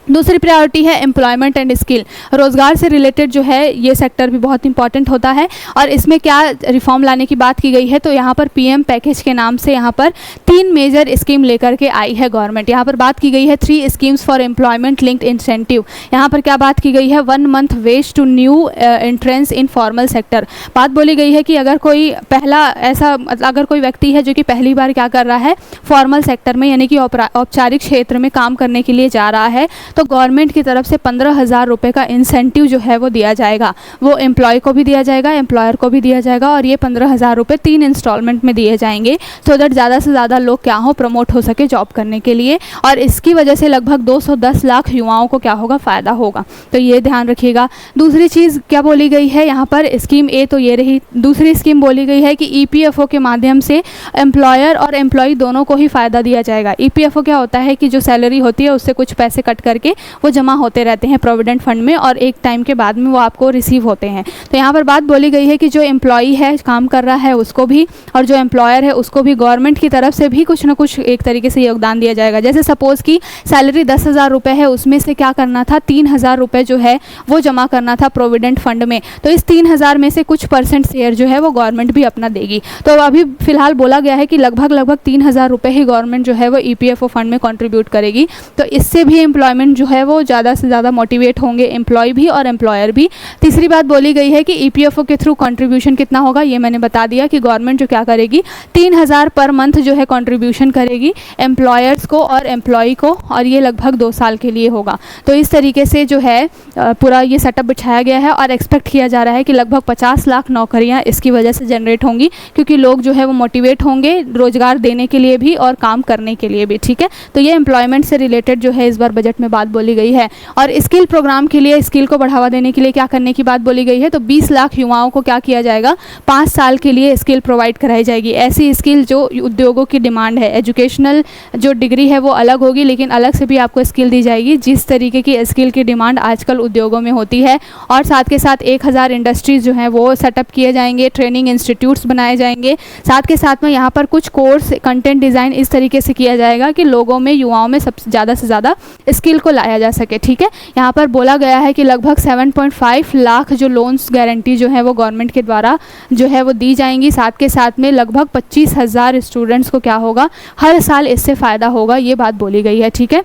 दूसरी प्रायोरिटी है एम्प्लॉयमेंट एंड स्किल। रोज़गार से रिलेटेड जो है ये सेक्टर भी बहुत इंपॉर्टेंट होता है, और इसमें क्या रिफॉर्म लाने की बात की गई है, तो यहाँ पर पीएम पैकेज के नाम से यहाँ पर 3 मेजर स्कीम लेकर के आई है गवर्नमेंट। यहाँ पर बात की गई है 3 schemes for employment linked incentive. यहाँ पर क्या बात की गई है, 1 month wage to new entrants in formal sector. बात बोली गई है कि अगर कोई अगर कोई व्यक्ति है जो कि पहली बार क्या कर रहा है, फॉर्मल सेक्टर में यानी कि औपचारिक क्षेत्र में काम करने के लिए जा रहा है, तो गवर्नमेंट की तरफ से 15,000 रुपये का इंसेंटिव जो है वो दिया जाएगा। वो एम्प्लॉय को भी दिया जाएगा, एम्प्लॉयर को भी दिया जाएगा, और ये 15,000 रुपये 3 इंस्टॉलमेंट में दिए जाएंगे, सो दैट ज़्यादा से ज़्यादा लोग क्या हो, प्रमोट हो सके जॉब करने के लिए। और इसकी वजह से लगभग 210 लाख युवाओं को क्या होगा, फ़ायदा होगा, तो ये ध्यान रखिएगा। दूसरी चीज़ क्या बोली गई है यहाँ पर, स्कीम ए तो ये रही। दूसरी स्कीम बोली गई है कि ईपीएफओ के माध्यम से एम्प्लॉयर और एम्प्लॉय दोनों को ही फ़ायदा दिया जाएगा। ईपीएफओ क्या होता है कि जो सैलरी होती है उससे कुछ पैसे कट करके वो जमा होते रहते हैं प्रोविडेंट फंड में, और एक टाइम के बाद में वो आपको रिसीव होते हैं। तो यहाँ पर बात बोली गई है कि जो एम्प्लॉई है, काम कर रहा है, उसको भी, और जो एम्प्लॉयर है उसको भी गवर्नमेंट की तरफ से भी कुछ ना कुछ एक तरीके से योगदान दिया जाएगा। जैसे सपोज़ की सैलरी 10,000 रुपये है, उसमें से क्या करना था, 3,000 रुपये जो है वो जमा करना था प्रोविडेंट फंड में, तो इस 3,000 में से कुछ % शेयर जो है वो गवर्नमेंट भी अपना देगी। तो अभी फिलहाल बोला गया है कि लगभग 3,000 रुपये ही गवर्नमेंट जो है वो ईपीएफओ फंड में कॉन्ट्रीब्यूट करेगी, तो इससे भी एम्प्लॉयमेंट गवर्नमेंट जो है वो ज़्यादा से ज़्यादा मोटिवेट होंगे, एम्प्लॉय भी और एम्प्लॉयर भी। तीसरी बात बोली गई है कि EPFO के थ्रू कंट्रीब्यूशन कितना होगा, ये मैंने बता दिया कि गवर्नमेंट जो क्या करेगी 3000 पर मंथ जो है कंट्रीब्यूशन करेगी एम्प्लॉयर्स को और एम्प्लॉय को, और ये लगभग 2 साल के लिए होगा। तो इस तरीके से जो है पूरा ये सेटअप बिछाया गया है और एक्सपेक्ट किया जा रहा है कि लगभग 50 लाख नौकरियां इसकी वजह से जनरेट होंगी, क्योंकि लोग जो है वो मोटिवेट होंगे रोजगार देने के लिए भी और काम करने के लिए भी। ठीक है, तो ये एम्प्लॉयमेंट से रिलेटेड जो है इस बार बजट में बात बोली गई है। और स्किल प्रोग्राम के लिए, स्किल को बढ़ावा देने के लिए क्या करने की बात बोली गई है, तो 20 लाख युवाओं को क्या किया जाएगा, 5 साल के लिए स्किल प्रोवाइड कराई जाएगी। ऐसी स्किल जो उद्योगों की डिमांड है, एजुकेशनल जो डिग्री है वो अलग होगी, लेकिन अलग से भी आपको स्किल दी जाएगी जिस तरीके की स्किल की डिमांड आजकल उद्योगों में होती है। और साथ के साथ 1000 इंडस्ट्रीज जो हैं वो सेटअप किए जाएंगे, ट्रेनिंग इंस्टीट्यूट्स बनाए जाएंगे। साथ के साथ में यहाँ पर कुछ कोर्स, कंटेंट डिज़ाइन इस तरीके से किया जाएगा कि लोगों में, युवाओं में सबसे ज़्यादा से ज़्यादा स्किल को लाया जा सके। ठीक है, यहाँ पर बोला गया है कि लगभग 7.5 लाख जो लोन्स गारंटी जो है वो गवर्नमेंट के द्वारा जो है वो दी जाएंगी। साथ के साथ में लगभग 25,000 स्टूडेंट्स को क्या होगा, हर साल इससे फ़ायदा होगा, ये बात बोली गई है। ठीक है,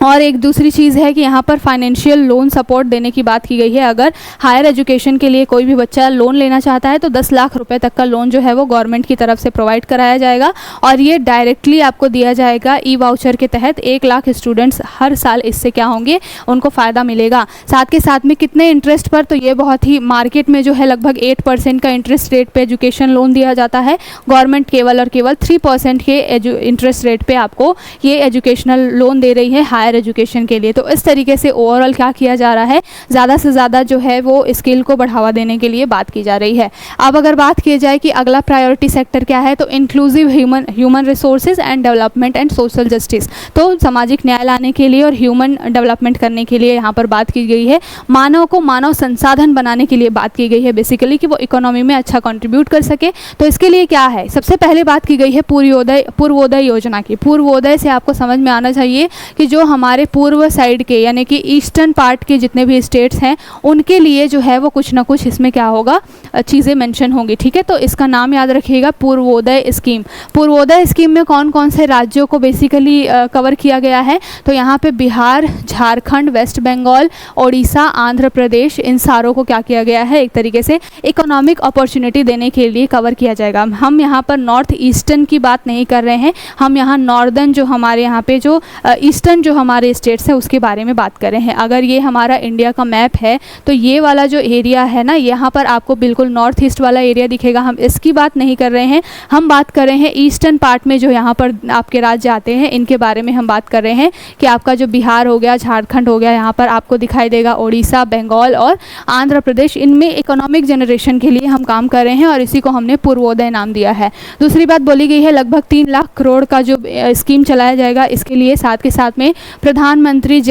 और एक दूसरी चीज़ है कि यहाँ पर फाइनेंशियल लोन सपोर्ट देने की बात की गई है। अगर हायर एजुकेशन के लिए कोई भी बच्चा लोन लेना चाहता है तो 10 लाख रुपए तक का लोन जो है वो गवर्नमेंट की तरफ से प्रोवाइड कराया जाएगा, और ये डायरेक्टली आपको दिया जाएगा ई वाउचर के तहत। 1 लाख स्टूडेंट्स हर साल इससे क्या होंगे, उनको फ़ायदा मिलेगा। साथ के साथ में कितने इंटरेस्ट पर, तो ये बहुत ही मार्केट में जो है लगभग 8% का इंटरेस्ट रेट पे एजुकेशन लोन दिया जाता है। गवर्नमेंट केवल और केवल 3% के इंटरेस्ट रेट पे आपको ये एजुकेशनल लोन दे रही है हायर एजुकेशन के लिए। तो इस तरीके से ओवरऑल क्या किया जा रहा है, ज़्यादा से ज़्यादा जो है वो स्किल को बढ़ावा देने के लिए बात की जा रही है। अब अगर बात की जाए कि अगला प्रायोरिटी सेक्टर क्या है, तो inclusive human resources and development and social justice. तो सामाजिक न्याय लाने के लिए और ह्यूमन डेवलपमेंट करने के लिए यहाँ पर बात की गई है। मानव को मानव संसाधन बनाने के लिए बात की गई है बेसिकली, कि वो इकोनॉमी में अच्छा कंट्रीब्यूट कर सके। तो इसके लिए क्या है, सबसे पहले बात की गई है पूर्वोदय योजना की। पूर्वोदय से आपको समझ में आना चाहिए कि जो हमारे पूर्व साइड के यानी कि ईस्टर्न पार्ट के जितने भी स्टेट्स हैं उनके लिए जो है वो कुछ ना कुछ इसमें क्या होगा, चीज़ें मेंशन होंगी। ठीक है, तो इसका नाम याद रखिएगा, पूर्वोदय स्कीम। पूर्वोदय स्कीम में कौन कौन से राज्यों को बेसिकली कवर किया गया है, तो यहाँ पे बिहार, झारखंड, वेस्ट बंगाल, ओडिशा, आंध्र प्रदेश, इन सारों को क्या किया गया है, एक तरीके से इकोनॉमिक अपॉर्चुनिटी देने के लिए कवर किया जाएगा। हम यहाँ पर नॉर्थ ईस्टर्न की बात नहीं कर रहे हैं, हम यहाँ नॉर्दर्न जो हमारे यहाँ पे जो ईस्टर्न जो हमारे स्टेट्स हैं उसके बारे में बात कर रहे हैं। अगर ये हमारा इंडिया का मैप है तो ये वाला जो एरिया है ना, यहाँ पर आपको बिल्कुल नॉर्थ ईस्ट वाला एरिया दिखेगा। हम इसकी बात नहीं कर रहे हैं, हम बात कर रहे हैं ईस्टर्न पार्ट में जो यहाँ पर आपके राज्य आते हैं, इनके बारे में हम बात कर रहे हैं कि आपका जो बिहार हो गया, झारखंड हो गया, यहाँ पर आपको दिखाई देगा ओडिशा, बंगाल और आंध्र प्रदेश। इनमें इकोनॉमिक जनरेशन के लिए हम काम कर रहे हैं और इसी को हमने पूर्वोदय नाम दिया है। दूसरी बात बोली गई है, लगभग 3 लाख करोड़ का जो स्कीम चलाया जाएगा इसके लिए। साथ के साथ में प्रधानमंत्री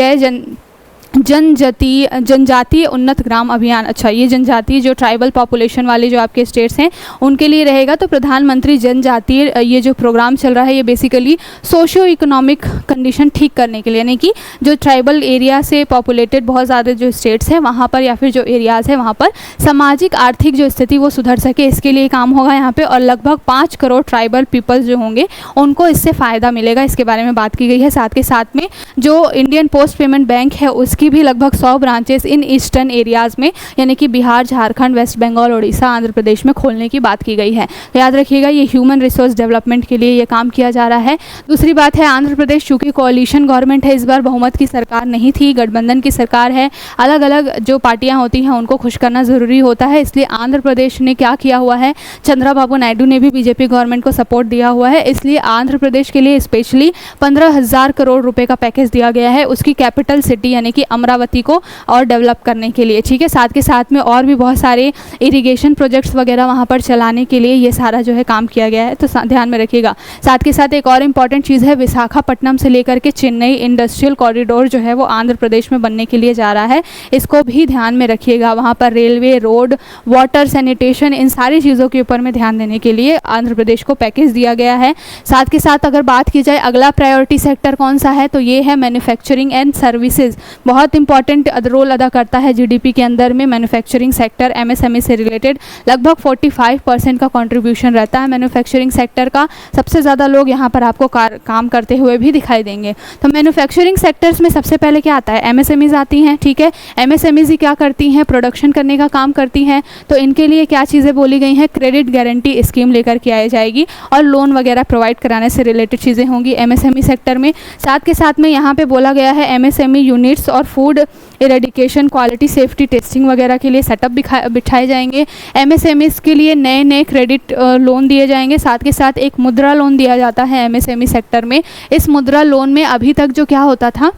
जनजातीय उन्नत ग्राम अभियान। अच्छा, ये जनजातीय जो ट्राइबल पॉपुलेशन वाले जो आपके स्टेट्स हैं उनके लिए रहेगा। तो प्रधानमंत्री जनजातीय ये जो प्रोग्राम चल रहा है ये बेसिकली सोशियो इकोनॉमिक कंडीशन ठीक करने के लिए, यानी कि जो ट्राइबल एरिया से पॉपुलेटेड बहुत ज़्यादा जो स्टेट्स हैं वहाँ पर या फिर जो एरियाज़ हैं वहाँ पर सामाजिक आर्थिक जो स्थिति वो सुधर सके, इसके लिए काम होगा यहाँ पर। और लगभग 5 करोड़ ट्राइबल पीपल्स जो होंगे उनको इससे फ़ायदा मिलेगा, इसके बारे में बात की गई है। साथ के साथ में जो इंडियन पोस्ट पेमेंट बैंक है उसकी भी लगभग 100 ब्रांचेस इन ईस्टर्न एरियाज़ में यानी कि बिहार, झारखंड, वेस्ट बंगाल, ओडिशा, आंध्र प्रदेश में खोलने की बात की गई है। तो याद रखिएगा ये ह्यूमन रिसोर्स डेवलपमेंट के लिए ये काम किया जा रहा है। दूसरी बात है आंध्र प्रदेश, चूँकि कोalition गवर्नमेंट है, इस बार बहुमत की सरकार नहीं थी, गठबंधन की सरकार है। अलग अलग जो पार्टियाँ होती हैं उनको खुश करना ज़रूरी होता है, इसलिए आंध्र प्रदेश ने क्या किया हुआ है, चंद्रबाबू नायडू ने भी बीजेपी गवर्नमेंट को सपोर्ट दिया हुआ है, इसलिए आंध्र प्रदेश के लिए स्पेशली 15,000 करोड़ रुपए का पैकेज दिया गया है उसकी कैपिटल सिटी यानी कि अमरावती को और डेवलप करने के लिए। ठीक है, साथ के साथ में और भी बहुत सारे इरिगेशन प्रोजेक्ट्स वगैरह वहाँ पर चलाने के लिए ये सारा जो है काम किया गया है, तो ध्यान में रखिएगा। साथ के साथ एक और इम्पॉर्टेंट चीज़ है, विशाखापट्टनम से लेकर के चेन्नई इंडस्ट्रियल कॉरिडोर जो है वो आंध्र प्रदेश में बनने के लिए जा रहा है, इसको भी ध्यान में रखिएगा। वहाँ पर रेलवे, रोड, वाटर, सैनिटेशन, इन सारी चीज़ों के ऊपर में ध्यान देने के लिए आंध्र प्रदेश को पैकेज दिया गया है। साथ के साथ अगर बात की जाए अगला प्रायोरिटी सेक्टर कौन सा है, तो ये है मैन्युफैक्चरिंग एंड सर्विसेज। बहुत बहुत इंपॉर्टेंट रोल अदा करता है जीडीपी के अंदर में मैन्युफैक्चरिंग सेक्टर, एमएसएमई से रिलेटेड लगभग 45% का कंट्रीब्यूशन रहता है मैन्युफैक्चरिंग सेक्टर का। सबसे ज़्यादा लोग यहाँ पर आपको काम करते हुए भी दिखाई देंगे। तो मैन्युफैक्चरिंग सेक्टर्स में सबसे पहले क्या आता है, एमएसएमईज आती हैं, ठीक है। एमएसएमईज ही क्या करती हैं, प्रोडक्शन करने का काम करती हैं। तो इनके लिए क्या चीज़ें बोली गई हैं, क्रेडिट गारंटी स्कीम लेकर के आई जाएगी और लोन वगैरह प्रोवाइड कराने से रिलेटेड चीज़ें होंगी एमएसएमई सेक्टर में। साथ के साथ में यहाँ पे बोला गया है एमएसएमई यूनिट्स और food eradication, quality safety testing वगैरह के लिए सेटअप बिठाए जाएंगे। एमएसएमईज के लिए नए नए क्रेडिट लोन दिए जाएंगे। साथ के साथ एक मुद्रा लोन दिया जाता है एमएसएमई सेक्टर में। इस मुद्रा लोन में अभी तक जो क्या होता था,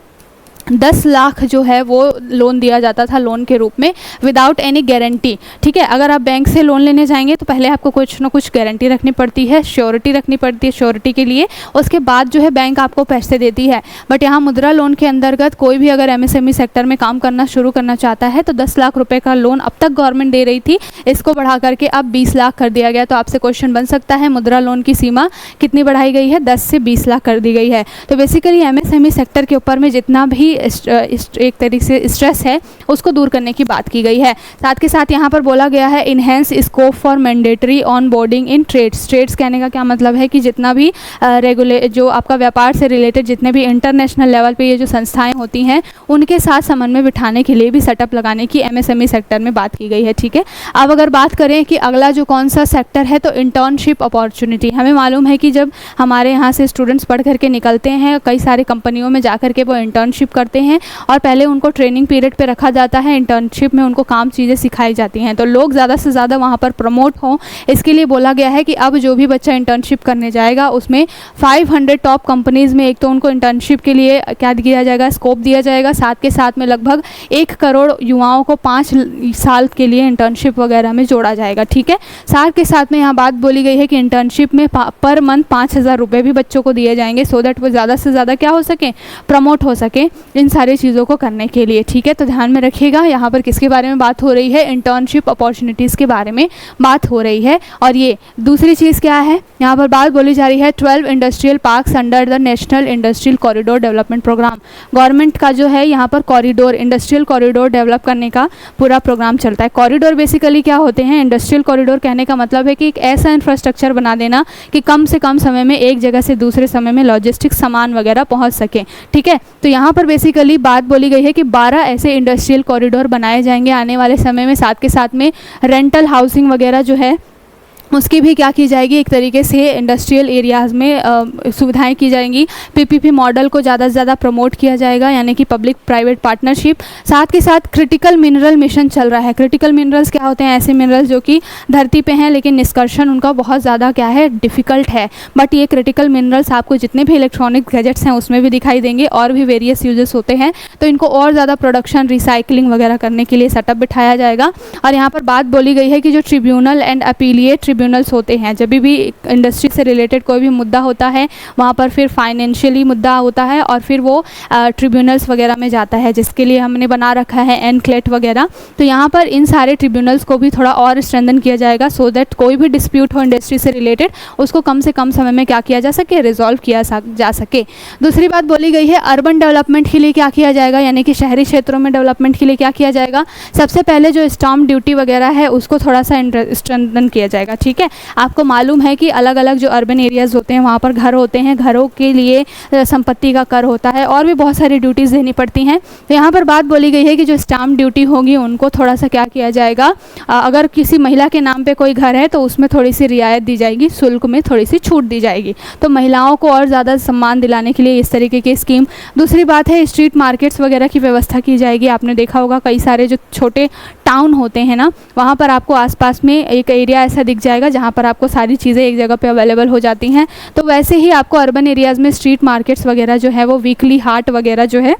10 लाख जो है वो लोन दिया जाता था लोन के रूप में विदाउट एनी गारंटी, ठीक है। अगर आप बैंक से लोन लेने जाएंगे तो पहले आपको कुछ ना कुछ गारंटी रखनी पड़ती है, श्योरिटी रखनी पड़ती है श्योरिटी के लिए, उसके बाद जो है बैंक आपको पैसे देती है। बट यहाँ मुद्रा लोन के अंतर्गत कोई भी अगर एमएसएमई सेक्टर में काम करना शुरू करना चाहता है तो 10 लाख रुपये का लोन अब तक गवर्नमेंट दे रही थी, इसको बढ़ा करके अब 20 लाख कर दिया गया। तो आपसे क्वेश्चन बन सकता है मुद्रा लोन की सीमा कितनी बढ़ाई गई है, 10 से 20 लाख कर दी गई है। तो बेसिकली एमएसएमई सेक्टर के ऊपर में जितना भी एक तरीके से स्ट्रेस है उसको दूर करने की बात की गई है। साथ के साथ यहाँ पर बोला गया है enhance scope for mandatory on boarding in trades. Trades कहने का क्या मतलब है कि जितना भी जो आपका व्यापार से रिलेटेड जितने भी इंटरनेशनल लेवल पे ये जो संस्थाएं होती हैं उनके साथ समन्वय बिठाने के लिए भी सेटअप लगाने की एमएसएमई सेक्टर में बात की गई है, ठीक है। अब अगर बात करें कि अगला जो कौन सा सेक्टर है तो इंटर्नशिप अपॉर्चुनिटी। हमें मालूम है कि जब हमारे यहाँ से स्टूडेंट्स पढ़ करके निकलते हैं कई सारे कंपनियों में जा करके वो इंटर्नशिप करते हैं और पहले उनको ट्रेनिंग पीरियड पे रखा जाता है। इंटर्नशिप में उनको काम चीज़ें सिखाई जाती हैं तो लोग ज़्यादा से ज़्यादा वहाँ पर प्रमोट हों, इसके लिए बोला गया है कि अब जो भी बच्चा इंटर्नशिप करने जाएगा उसमें 500 टॉप कंपनीज़ में एक तो उनको इंटर्नशिप के लिए क्या दिया जाएगा, स्कोप दिया जाएगा। साथ के साथ में लगभग 1 करोड़ युवाओं को 5 साल के लिए इंटर्नशिप वगैरह में जोड़ा जाएगा, ठीक है। साथ के साथ में यहाँ बात बोली गई है कि इंटर्नशिप में पर मंथ 5,000 रुपये भी बच्चों को दिए जाएंगे सो दैट वो ज़्यादा से ज़्यादा क्या हो सके, प्रमोट हो सके इन सारी चीज़ों को करने के लिए, ठीक है। तो ध्यान में रखिएगा यहाँ पर किसके बारे में बात हो रही है, इंटर्नशिप अपॉर्चुनिटीज़ के बारे में बात हो रही है। और ये दूसरी चीज़ क्या है, यहाँ पर बात बोली जा रही है 12 industrial parks under the national industrial corridor development programme. Government का जो है यहाँ पर कॉरिडोर, इंडस्ट्रियल कॉरिडोर डेवलप करने का पूरा प्रोग्राम चलता है। कॉरिडोर बेसिकली क्या होते हैं, इंडस्ट्रियल कॉरिडोर कहने का मतलब है कि एक ऐसा इंफ्रास्ट्रक्चर बना देना कि कम से कम समय में एक जगह से दूसरे समय में लॉजिस्टिक्स सामान वगैरह पहुँच सके, ठीक है। तो यहाँ पर बेसिकली बात बोली गई है कि 12 ऐसे इंडस्ट्रियल कॉरिडोर बनाए जाएंगे आने वाले समय में। साथ के साथ में रेंटल हाउसिंग वगैरह जो है उसकी भी क्या की जाएगी, एक तरीके से इंडस्ट्रियल एरियाज़ में सुविधाएं की जाएंगी। पीपीपी मॉडल को ज़्यादा से ज़्यादा प्रमोट किया जाएगा यानी कि पब्लिक प्राइवेट पार्टनरशिप। साथ के साथ क्रिटिकल मिनरल मिशन चल रहा है। क्रिटिकल मिनरल्स क्या होते हैं, ऐसे मिनरल्स जो कि धरती पे हैं लेकिन निष्कर्षण उनका बहुत ज़्यादा क्या है, डिफ़िकल्ट है। बट ये क्रिटिकल मिनरल्स आपको जितने भी इलेक्ट्रॉनिक गैजेट्स हैं उसमें भी दिखाई देंगे और भी वेरियस यूजेस होते हैं, तो इनको और ज़्यादा प्रोडक्शन रिसाइकलिंग वगैरह करने के लिए सेटअप बिठाया जाएगा। और यहाँ पर बात बोली गई है कि जो ट्रिब्यूनल एंड अपीलिएट ट्रिब्यूनल्स होते हैं, जब भी इंडस्ट्री से रिलेटेड कोई भी मुद्दा होता है वहाँ पर फिर फाइनेंशियली मुद्दा होता है और फिर वो ट्रिब्यूनल्स वगैरह में जाता है जिसके लिए हमने बना रखा है एनक्लेट वगैरह। तो यहाँ पर इन सारे ट्रिब्यूनल्स को भी थोड़ा और स्ट्रेंथन किया जाएगा सो दैट कोई भी डिस्प्यूट हो इंडस्ट्री से रिलेटेड उसको कम से कम समय में क्या किया जा सके, रिजॉल्व किया जा सके। दूसरी बात बोली गई है अर्बन डेवलपमेंट के लिए क्या किया जाएगा, यानी कि शहरी क्षेत्रों में डेवलपमेंट के लिए क्या किया जाएगा। सबसे पहले जो स्टाम्प ड्यूटी वगैरह है उसको थोड़ा सा स्ट्रेंथन किया जाएगा, ठीक है। आपको मालूम है कि अलग अलग जो अर्बन एरियाज़ होते हैं वहाँ पर घर होते हैं, घरों के लिए संपत्ति का कर होता है और भी बहुत सारी ड्यूटीज़ देनी पड़ती हैं। तो यहाँ पर बात बोली गई है कि जो स्टाम्प ड्यूटी होगी उनको थोड़ा सा क्या किया जाएगा, अगर किसी महिला के नाम पे कोई घर है तो उसमें थोड़ी सी रियायत दी जाएगी, शुल्क में थोड़ी सी छूट दी जाएगी। तो महिलाओं को और ज़्यादा सम्मान दिलाने के लिए इस तरीके की स्कीम। दूसरी बात है स्ट्रीट मार्केट्स वगैरह की व्यवस्था की जाएगी। आपने देखा होगा कई सारे जो छोटे टाउन होते हैं ना, वहाँ पर आपको आसपास में एक एरिया ऐसा दिख जाएगा जहाँ पर आपको सारी चीज़ें एक जगह पे अवेलेबल हो जाती हैं। तो वैसे ही आपको अर्बन एरियाज़ में स्ट्रीट मार्केट्स वगैरह जो है वो वीकली हाट वगैरह जो है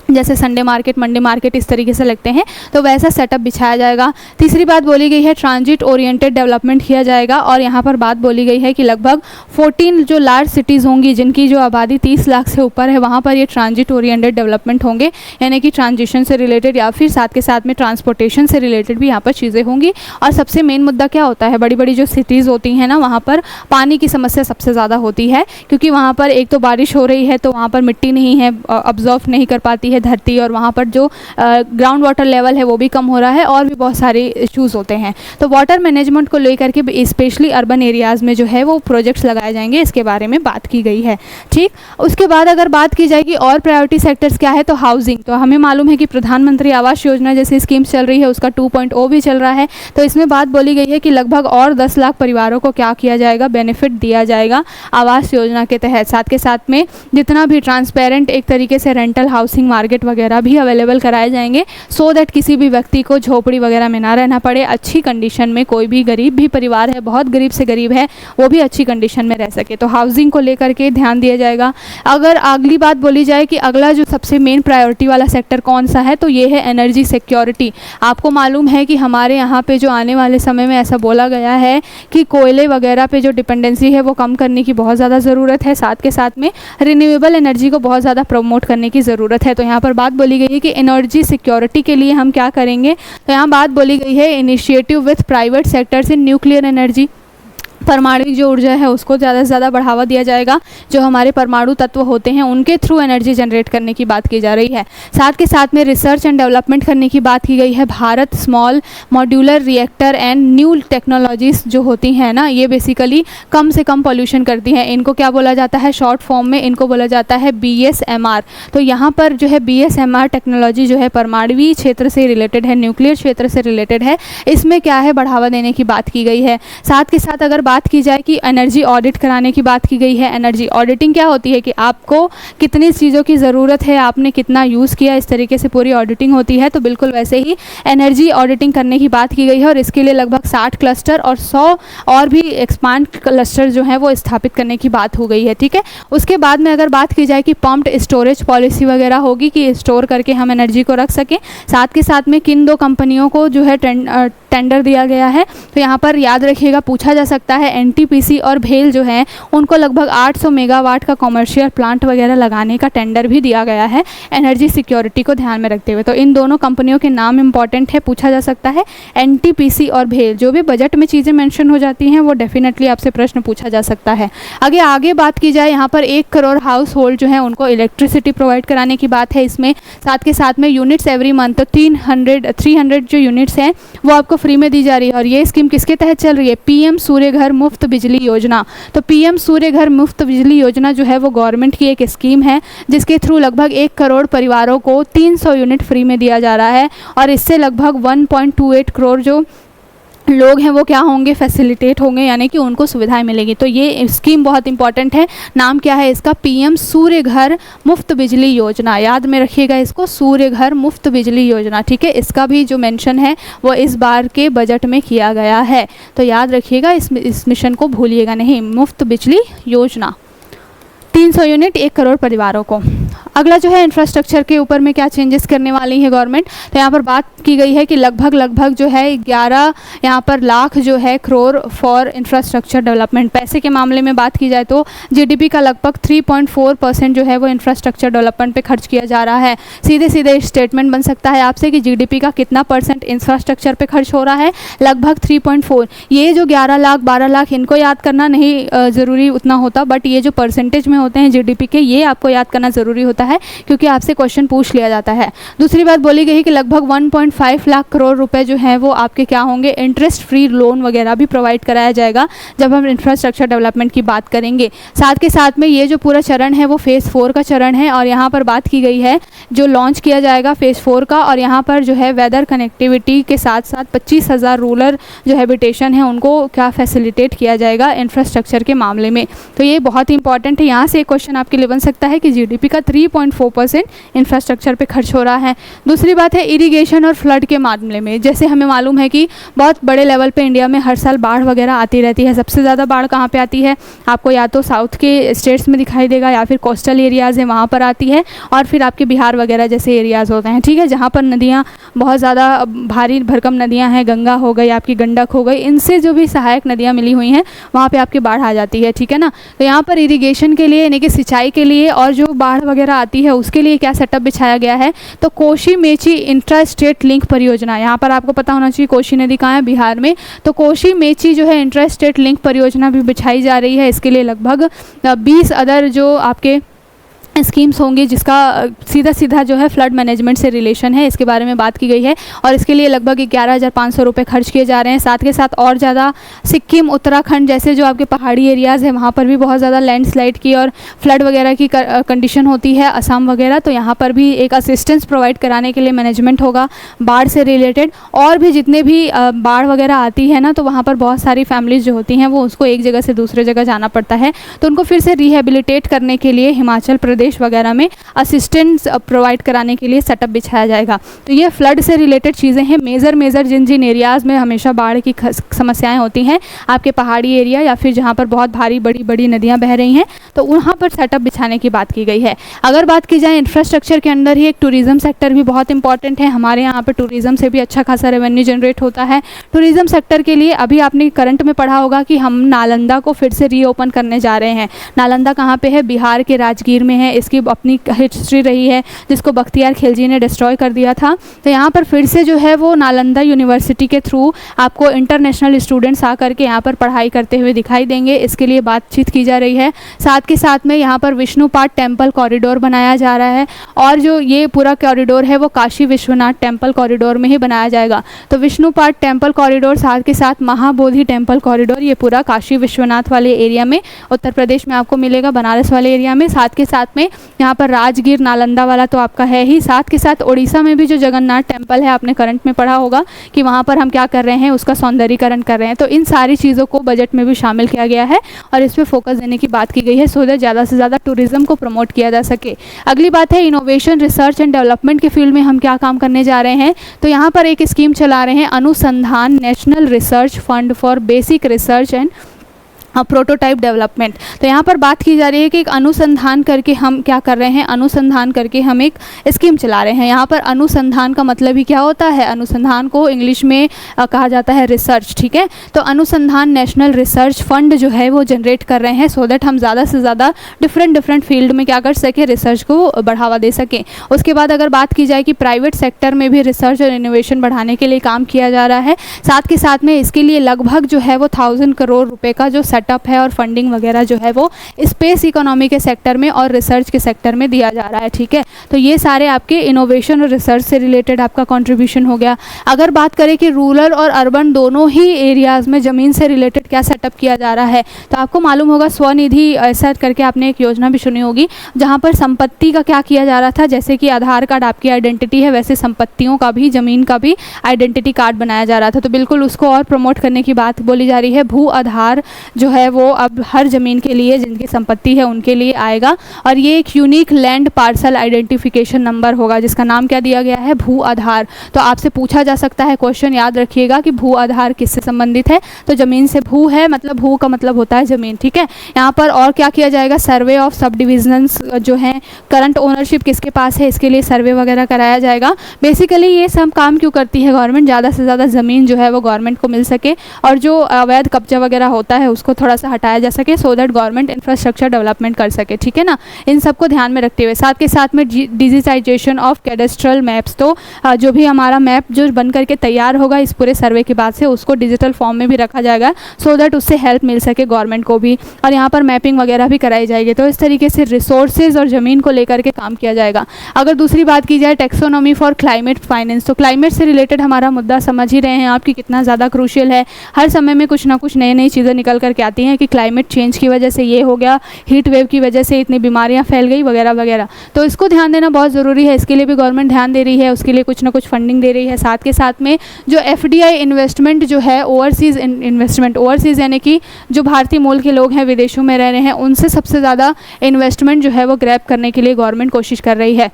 जैसे संडे मार्केट, मंडे मार्केट इस तरीके से लगते हैं, तो वैसा सेटअप बिछाया जाएगा। तीसरी बात बोली गई है ट्रांजिट ओरिएंटेड डेवलपमेंट किया जाएगा और यहाँ पर बात बोली गई है कि लगभग 14 जो लार्ज सिटीज़ होंगी जिनकी जो आबादी 30 लाख से ऊपर है वहाँ पर ये ट्रांजिट ओरिएंटेड डेवलपमेंट होंगे, यानी कि ट्रांजिशन से रिलेटेड या फिर साथ के साथ में ट्रांसपोर्टेशन से रिलेटेड भी यहाँ पर चीज़ें होंगी। और सबसे मेन मुद्दा क्या होता है, बड़ी बड़ी जो सिटीज़ होती हैं ना वहाँ पर पानी की समस्या सबसे ज़्यादा होती है, क्योंकि वहाँ पर एक तो बारिश हो रही है तो वहाँ पर मिट्टी नहीं है, अब्जॉर्व नहीं कर पाती है है धरती, और वहाँ पर जो ग्राउंड वाटर लेवल है वो भी कम हो रहा है, और भी बहुत सारे इश्यूज़ होते हैं। तो वाटर मैनेजमेंट को लेकर के स्पेशली अर्बन एरियाज़ में जो है वो प्रोजेक्ट्स लगाए जाएंगे, इसके बारे में बात की गई है। ठीक, उसके बाद अगर बात की जाएगी और प्रायोरिटी सेक्टर्स क्या है, तो हाउसिंग। तो हमें मालूम है कि प्रधानमंत्री आवास योजना जैसी स्कीम्स चल रही है, उसका 2.0 भी चल रहा है। तो इसमें बात बोली गई है कि लगभग और 10 लाख परिवारों को क्या किया जाएगा, बेनिफिट दिया जाएगा आवास योजना के तहत। साथ के साथ में जितना भी ट्रांसपेरेंट एक तरीके से रेंटल हाउसिंग मार्केट वगैरह भी अवेलेबल कराए जाएंगे, सो दैट किसी भी व्यक्ति को झोपड़ी वगैरह में ना रहना पड़े, अच्छी कंडीशन में कोई भी गरीब भी परिवार है, बहुत गरीब से गरीब है, वो भी अच्छी कंडीशन में रह सके। तो हाउसिंग को लेकर के ध्यान दिया जाएगा। अगर अगली बात बोली जाए कि अगला जो सबसे मेन प्रायोरिटी वाला सेक्टर कौन सा है, तो ये है एनर्जी सिक्योरिटी। आपको मालूम है कि हमारे यहाँ पे जो आने वाले समय में ऐसा बोला गया है कि कोयले वगैरह पे जो डिपेंडेंसी है वो कम करने की बहुत ज़्यादा ज़रूरत है, साथ के साथ में रिन्यूएबल एनर्जी को बहुत ज़्यादा प्रमोट करने की ज़रूरत है। तो यहाँ पर बात बोली गई है कि एनर्जी सिक्योरिटी के लिए हम क्या करेंगे, तो यहाँ बात बोली गई है initiative with private sectors in nuclear energy. परमाणु जो ऊर्जा है उसको ज़्यादा से ज़्यादा बढ़ावा दिया जाएगा, जो हमारे परमाणु तत्व होते हैं उनके थ्रू एनर्जी जनरेट करने की बात की जा रही है। साथ के साथ में रिसर्च एंड डेवलपमेंट करने की बात की गई है। Bharat small modular reactor and new technologies जो होती हैं ना, ये बेसिकली कम से कम पॉल्यूशन करती हैं। इनको क्या बोला जाता है, शॉर्ट फॉर्म में इनको बोला जाता है BSMR। तो यहाँ पर जो है BSMR टेक्नोलॉजी जो है परमाणु क्षेत्र से रिलेटेड है, न्यूक्लियर क्षेत्र से रिलेटेड है, इसमें क्या है बढ़ावा देने की बात की गई है। साथ के साथ अगर बात की जाए कि एनर्जी ऑडिट कराने की बात की गई है। एनर्जी ऑडिटिंग क्या होती है कि आपको कितनी चीज़ों की ज़रूरत है, आपने कितना यूज़ किया, इस तरीके से पूरी ऑडिटिंग होती है। तो बिल्कुल वैसे ही एनर्जी ऑडिटिंग करने की बात की गई है, और इसके लिए लगभग 60 क्लस्टर और 100 और भी एक्सपांड क्लस्टर जो हैं वो स्थापित करने की बात हो गई है। ठीक है, उसके बाद में अगर बात की जाए कि पम्प्ड स्टोरेज पॉलिसी वगैरह होगी कि स्टोर करके हम एनर्जी को रख सकें। साथ के साथ में किन 2 कंपनियों को जो है टेंडर दिया गया है, तो यहाँ पर याद रखिएगा पूछा जा सकता है NTPC और भेल जो है उनको लगभग 800 मेगावाट का कॉमर्शियल प्लांट वगैरह लगाने का टेंडर भी दिया गया है, एनर्जी सिक्योरिटी को ध्यान में रखते हुए। तो इन दोनों कंपनियों के नाम इंपॉर्टेंट है, पूछा जा सकता है NTPC और भेल। जो भी बजट में चीज़ें मेंशन हो जाती हैं वो डेफिनेटली आपसे प्रश्न पूछा जा सकता है। आगे बात की जाए, यहाँ पर 1 करोड़ हाउस होल्ड जो है उनको इलेक्ट्रिसिटी प्रोवाइड कराने की बात है इसमें। साथ के साथ में यूनिट्स एवरी मंथ, तो 300 जो यूनिट्स हैं वो आपको फ्री में दी जा रही है। और ये स्कीम किसके तहत चल रही है, PM सूर्य घर मुफ्त बिजली योजना। तो PM सूर्य घर मुफ्त बिजली योजना जो है वो गवर्नमेंट की एक स्कीम है, जिसके थ्रू लगभग 1 करोड़ परिवारों को 300 यूनिट फ्री में दिया जा रहा है, और इससे लगभग 1.28 करोड़ जो लोग हैं वो क्या होंगे, फैसिलिटेट होंगे, यानी कि उनको सुविधाएं मिलेगी। तो ये स्कीम बहुत इंपॉर्टेंट है। नाम क्या है इसका, PM सूर्य घर मुफ्त बिजली योजना। याद में रखिएगा इसको, सूर्य घर मुफ्त बिजली योजना। ठीक है, इसका भी जो मेंशन है वो इस बार के बजट में किया गया है, तो याद रखिएगा, इस मिशन को भूलिएगा नहीं। मुफ्त बिजली योजना, 300 यूनिट 1 करोड़ परिवारों को। अगला जो है इंफ्रास्ट्रक्चर के ऊपर में क्या चेंजेस करने वाली है गवर्नमेंट, तो यहाँ पर बात की गई है कि लगभग जो है 11 यहाँ पर लाख जो है करोड़ फॉर इंफ्रास्ट्रक्चर डेवलपमेंट। पैसे के मामले में बात की जाए तो GDP का लगभग 3.4% जो है वो इंफ्रास्ट्रक्चर डेवलपमेंट पे खर्च किया जा रहा है। सीधे स्टेटमेंट बन सकता है आपसे कि GDP का कितना % इंफ्रास्ट्रक्चर पे खर्च हो रहा है, लगभग 3.4। ये जो 11 लाख 12 लाख इनको याद करना नहीं ज़रूरी उतना होता, बट ये जो परसेंटेज में होते हैं GDP के, ये आपको याद करना ज़रूरी होता है, क्योंकि आपसे क्वेश्चन पूछ लिया जाता है। दूसरी बात बोली गई है कि लगभग 1.5 लाख करोड़ रुपए जो है वो आपके क्या होंगे, इंटरेस्ट फ्री लोन वगैरह भी प्रोवाइड कराया जाएगा जब हम इंफ्रास्ट्रक्चर डेवलपमेंट की बात करेंगे। साथ के साथ में ये जो पूरा चरण है वो फेज़ 4 का चरण है, और यहाँ पर बात की गई है जो लॉन्च किया जाएगा फेज़ 4 का, और यहाँ पर जो है वेदर कनेक्टिविटी के साथ साथ 25,000 रूरल जो हैबिटेशन है उनको क्या फैसिलिटेट किया जाएगा इंफ्रास्ट्रक्चर के मामले में। तो ये बहुत इंपॉर्टेंट है। यहाँ से एक क्वेश्चन आपके लिए बन सकता है कि GDP का 3.4% इंफ्रास्ट्रक्चर पे खर्च हो रहा है। दूसरी बात है इरिगेशन और फ्लड के मामले में। जैसे हमें मालूम है कि बहुत बड़े लेवल पे इंडिया में हर साल बाढ़ वगैरह आती रहती है। सबसे ज़्यादा बाढ़ कहाँ पे आती है, आपको या तो साउथ के स्टेट्स में दिखाई देगा, या फिर कोस्टल एरियाज़ है वहाँ पर आती है, और फिर आपके बिहार वगैरह जैसे एरियाज़ होते हैं। ठीक है, जहाँ पर नदियाँ बहुत ज़्यादा भारी भरकम नदियाँ हैं, गंगा हो गई, आपकी गंडक हो गई, इनसे जो भी सहायक नदियाँ मिली हुई हैं वहाँ पर आपकी बाढ़ आ जाती है। ठीक है ना, तो यहाँ पर इरीगेशन के लिए यानी कि सिंचाई के लिए और जो बाढ़ वगैरह आती है उसके लिए क्या सेटअप बिछाया गया है, तो Koshi Mechi intra state link परियोजना। यहाँ पर आपको पता होना चाहिए कोशी नदी कहाँ है, बिहार में। तो कोशी मेची जो है इंट्रा स्टेट लिंक परियोजना भी बिछाई जा रही है। इसके लिए लगभग 20 अदर जो आपके स्कीम्स होंगी जिसका सीधा सीधा जो है फ्लड मैनेजमेंट से रिलेशन है, इसके बारे में बात की गई है। और इसके लिए लगभग 11,500 रुपये खर्च किए जा रहे हैं। साथ के साथ और ज़्यादा सिक्किम, उत्तराखंड जैसे जो आपके पहाड़ी एरियाज़ हैं वहाँ पर भी बहुत ज़्यादा लैंडस्लाइड की और फ्लड वगैरह की कंडीशन होती है, असम वगैरह, तो यहाँ पर भी एक असिस्टेंस प्रोवाइड कराने के लिए मैनेजमेंट होगा बाढ़ से रिलेटेड। और भी जितने भी बाढ़ वगैरह आती है ना, तो वहाँ पर बहुत सारी फैमिलीज़ जो होती हैं वो उसको एक जगह से दूसरे जगह जाना पड़ता है, तो उनको फिर से रिहेबिलिटेट करने के लिए हिमाचल प्रदेश वगैरह में असिस्टेंस प्रोवाइड कराने के लिए सेटअप बिछाया जाएगा। तो ये फ्लड से रिलेटेड चीज़ें हैं। मेजर जिन जिन एरियाज़ में हमेशा बाढ़ की समस्याएं होती हैं, आपके पहाड़ी एरिया या फिर जहाँ पर बहुत भारी बड़ी नदियाँ बह रही हैं, तो वहाँ पर सेटअप बिछाने की बात की गई है। अगर बात की जाए इंफ्रास्ट्रक्चर के अंदर ही एक टूरिज़्म सेक्टर भी बहुत इंपॉर्टेंट है। हमारे यहाँ पर टूरिज़्म से भी अच्छा खासा रेवेन्यू जनरेट होता है। टूरिज़्म सेक्टर के लिए अभी आपने करंट में पढ़ा होगा कि हम नालंदा को फिर से रीओपन करने जा रहे हैं। नालंदा कहाँ पे है? बिहार के राजगीर में है। इसकी अपनी हिस्ट्री रही है जिसको बख्तियार खिलजी ने डिस्ट्रॉय कर दिया था। तो यहाँ पर फिर से जो है वो नालंदा यूनिवर्सिटी के थ्रू आपको इंटरनेशनल स्टूडेंट्स आकर के यहाँ पर पढ़ाई करते हुए दिखाई देंगे। इसके लिए बातचीत की जा रही है। साथ के साथ में यहाँ पर विष्णुपाद टेम्पल कॉरिडोर बनाया जा रहा है, और जो ये पूरा कॉरिडोर है वो काशी विश्वनाथ टेम्पल कॉरिडोर में ही बनाया जाएगा। तो विष्णुपाद टेम्पल कॉरिडोर, साथ के साथ महाबोधि टेम्पल कॉरिडोर, ये पूरा काशी विश्वनाथ वाले एरिया में उत्तर प्रदेश में आपको मिलेगा, बनारस वाले एरिया में। साथ के साथ में यहाँ पर राजगीर नालंदा वाला तो आपका है ही, साथ के साथ उड़ीसा में भी जो जगन्नाथ टेम्पल है, आपने करंट में पढ़ा होगा कि वहाँ पर हम क्या कर रहे हैं, उसका सौंदर्यीकरण कर रहे हैं। तो इन सारी चीज़ों को बजट में भी शामिल किया गया है और इस पर फोकस देने की बात की गई है, सो दैट ज़्यादा से ज़्यादा टूरिज्म को प्रमोट किया जा सके। अगली बात है इनोवेशन, रिसर्च एंड डेवलपमेंट के फील्ड में हम क्या काम करने जा रहे हैं। तो यहाँ पर एक स्कीम चला रहे हैं, अनुसंधान national research fund for basic research and prototype development. तो यहाँ पर बात की जा रही है कि एक अनुसंधान करके हम क्या कर रहे हैं, अनुसंधान करके हम एक स्कीम चला रहे हैं। यहाँ पर अनुसंधान का मतलब ही क्या होता है, अनुसंधान को इंग्लिश में कहा जाता है रिसर्च, ठीक है। तो अनुसंधान नेशनल रिसर्च फंड जो है वो जनरेट कर रहे हैं, सो दैट हम ज़्यादा से ज़्यादा डिफरेंट फील्ड में क्या कर सकें, रिसर्च को बढ़ावा दे सकें। उसके बाद अगर बात की जाए कि प्राइवेट सेक्टर में भी रिसर्च और इनोवेशन बढ़ाने के लिए काम किया जा रहा है। साथ के साथ में इसके लिए लगभग जो है वो 1000 करोड़ रुपये का जो सेटअप है और फंडिंग वगैरह जो है वो स्पेस इकोनॉमी के सेक्टर में और रिसर्च के सेक्टर में दिया जा रहा है, ठीक है। तो ये सारे आपके इनोवेशन और रिसर्च से रिलेटेड आपका कंट्रीब्यूशन हो गया। अगर बात करें कि रूरल और अर्बन दोनों ही एरियाज़ में ज़मीन से रिलेटेड क्या सेटअप किया जा रहा है, तो आपको मालूम होगा स्वनिधि ऐसा करके आपने एक योजना भी सुनी होगी, जहाँ पर संपत्ति का क्या किया जा रहा था, जैसे कि आधार कार्ड आपकी आइडेंटिटी है, वैसे संपत्तियों का भी, ज़मीन का भी आइडेंटिटी कार्ड बनाया जा रहा था। तो बिल्कुल उसको और प्रमोट करने की बात बोली जा रही है। भू आधार जो है वो अब हर ज़मीन के लिए जिनकी संपत्ति है उनके लिए आएगा, और ये एक unique land parcel identification number होगा जिसका नाम क्या दिया गया है, भू आधार। तो आपसे पूछा जा सकता है क्वेश्चन, याद रखिएगा कि भू आधार किससे संबंधित है, तो ज़मीन से। भू है मतलब, भू का मतलब होता है ज़मीन, ठीक है। यहाँ पर और क्या किया जाएगा, सर्वे ऑफ सब डिविजन्स जो हैं, करंट ओनरशिप किसके पास है, इसके लिए सर्वे वगैरह कराया जाएगा। बेसिकली ये सब काम क्यों करती है गवर्नमेंट, ज़्यादा से ज़्यादा ज़मीन जो है वो गवर्नमेंट को मिल सके और जो अवैध कब्जा वगैरह होता है उसको थोड़ा सा हटाया जा सके, so that government infrastructure development कर सके, ठीक है ना। इन सबको ध्यान में रखते हुए साथ के साथ में डिजिटाइजेशन ऑफ कैडेस्ट्रल मैप्स, तो जो भी हमारा मैप जो बन करके तैयार होगा इस पूरे सर्वे के बाद से, उसको डिजिटल फॉर्म में भी रखा जाएगा, सो दैट उससे हेल्प मिल सके गवर्नमेंट को भी, और यहाँ पर मैपिंग वगैरह भी कराई जाएगी। तो इस तरीके से रिसोर्सेज और ज़मीन को लेकर के काम किया जाएगा। अगर दूसरी बात की जाए टेक्सोनॉमी फॉर क्लाइमेट फाइनेंस, तो क्लाइमेट से रिलेटेड हमारा मुद्दा समझ ही रहे हैं आप कि कितना ज़्यादा क्रूशियल है। हर समय में कुछ ना कुछ नई चीज़ें निकल करके आती हैं कि क्लाइमेट चेंज की वजह से ये हो गया, हीट वेव की वजह से इतनी बीमारियां फैल गई वगैरह वगैरह। तो इसको ध्यान देना बहुत ज़रूरी है, इसके लिए भी गवर्नमेंट ध्यान दे रही है, उसके लिए कुछ ना कुछ फंडिंग दे रही है। साथ के साथ में जो FDI इन्वेस्टमेंट जो है, ओवरसीज़ इन्वेस्टमेंट, ओवरसीज़ यानी कि जो भारतीय मूल के लोग हैं विदेशों में रह रहे हैं, उनसे सबसे ज़्यादा इन्वेस्टमेंट जो है वो ग्रैब करने के लिए गवर्नमेंट कोशिश कर रही है।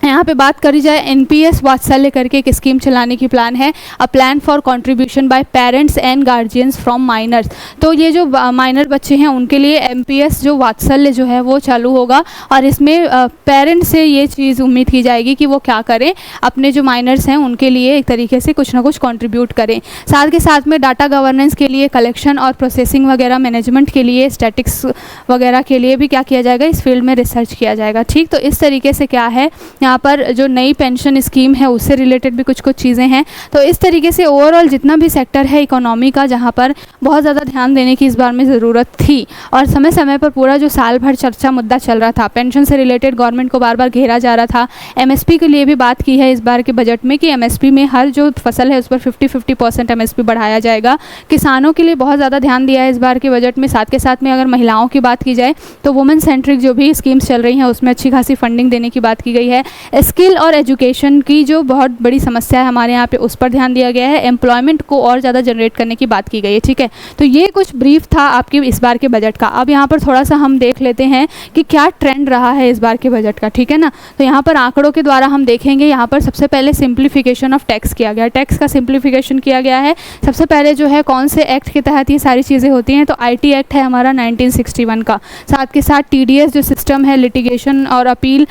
यहाँ पे बात करी जाए NPS वात्सल्य करके एक स्कीम चलाने की प्लान है, a plan for contribution by parents and guardians from minors. तो ये जो माइनर बच्चे हैं उनके लिए MPS जो वात्सल्य जो है वो चालू होगा, और इसमें पेरेंट्स से ये चीज़ उम्मीद की जाएगी कि वो क्या करें, अपने जो माइनर्स हैं उनके लिए एक तरीके से कुछ ना कुछ कंट्रीब्यूट करें। साथ के साथ में डाटा गवर्नेंस के लिए, कलेक्शन और प्रोसेसिंग वगैरह मैनेजमेंट के लिए, स्टैटिक्स वगैरह के लिए भी क्या किया जाएगा, इस फील्ड में रिसर्च किया जाएगा, ठीक। तो इस तरीके से क्या है, यहाँ पर जो नई पेंशन स्कीम है उससे रिलेटेड भी कुछ चीज़ें हैं। तो इस तरीके से ओवरऑल जितना भी सेक्टर है इकोनॉमी का, जहाँ पर बहुत ज़्यादा ध्यान देने की इस बार में ज़रूरत थी, और समय समय पर पूरा जो साल भर चर्चा मुद्दा चल रहा था, पेंशन से रिलेटेड गवर्नमेंट को बार बार घेरा जा रहा था। एमएसपी के लिए भी बात की है इस बार के बजट में कि एमएसपी में हर जो फसल है उस पर 50-50% एमएसपी बढ़ाया जाएगा। किसानों के लिए बहुत ज़्यादा ध्यान दिया है इस बार के बजट में। साथ के साथ में अगर महिलाओं की बात की जाए तो वुमेन सेंट्रिक जो भी स्कीम्स चल रही हैं उसमें अच्छी खासी फंडिंग देने की बात की गई है। स्किल और एजुकेशन की जो बहुत बड़ी समस्या है हमारे यहाँ पे, उस पर ध्यान दिया गया है। एम्प्लॉयमेंट को और ज़्यादा जनरेट करने की बात की गई है। ठीक है, तो ये कुछ ब्रीफ था आपके इस बार के बजट का। अब यहाँ पर थोड़ा सा हम देख लेते हैं कि क्या ट्रेंड रहा है इस बार के बजट का। ठीक है ना, तो यहाँ पर आंकड़ों के द्वारा हम देखेंगे। यहाँ पर सबसे पहले सिंप्लीफिकेशन ऑफ टैक्स किया गया, टैक्स का सिंप्लीफिकेशन किया गया है। सबसे पहले जो है कौन से एक्ट के तहत ये सारी चीज़ें होती हैं, तो आईटी एक्ट है हमारा 1961 का। साथ के साथ टीडीएस जो सिस्टम है, लिटिगेशन और अपील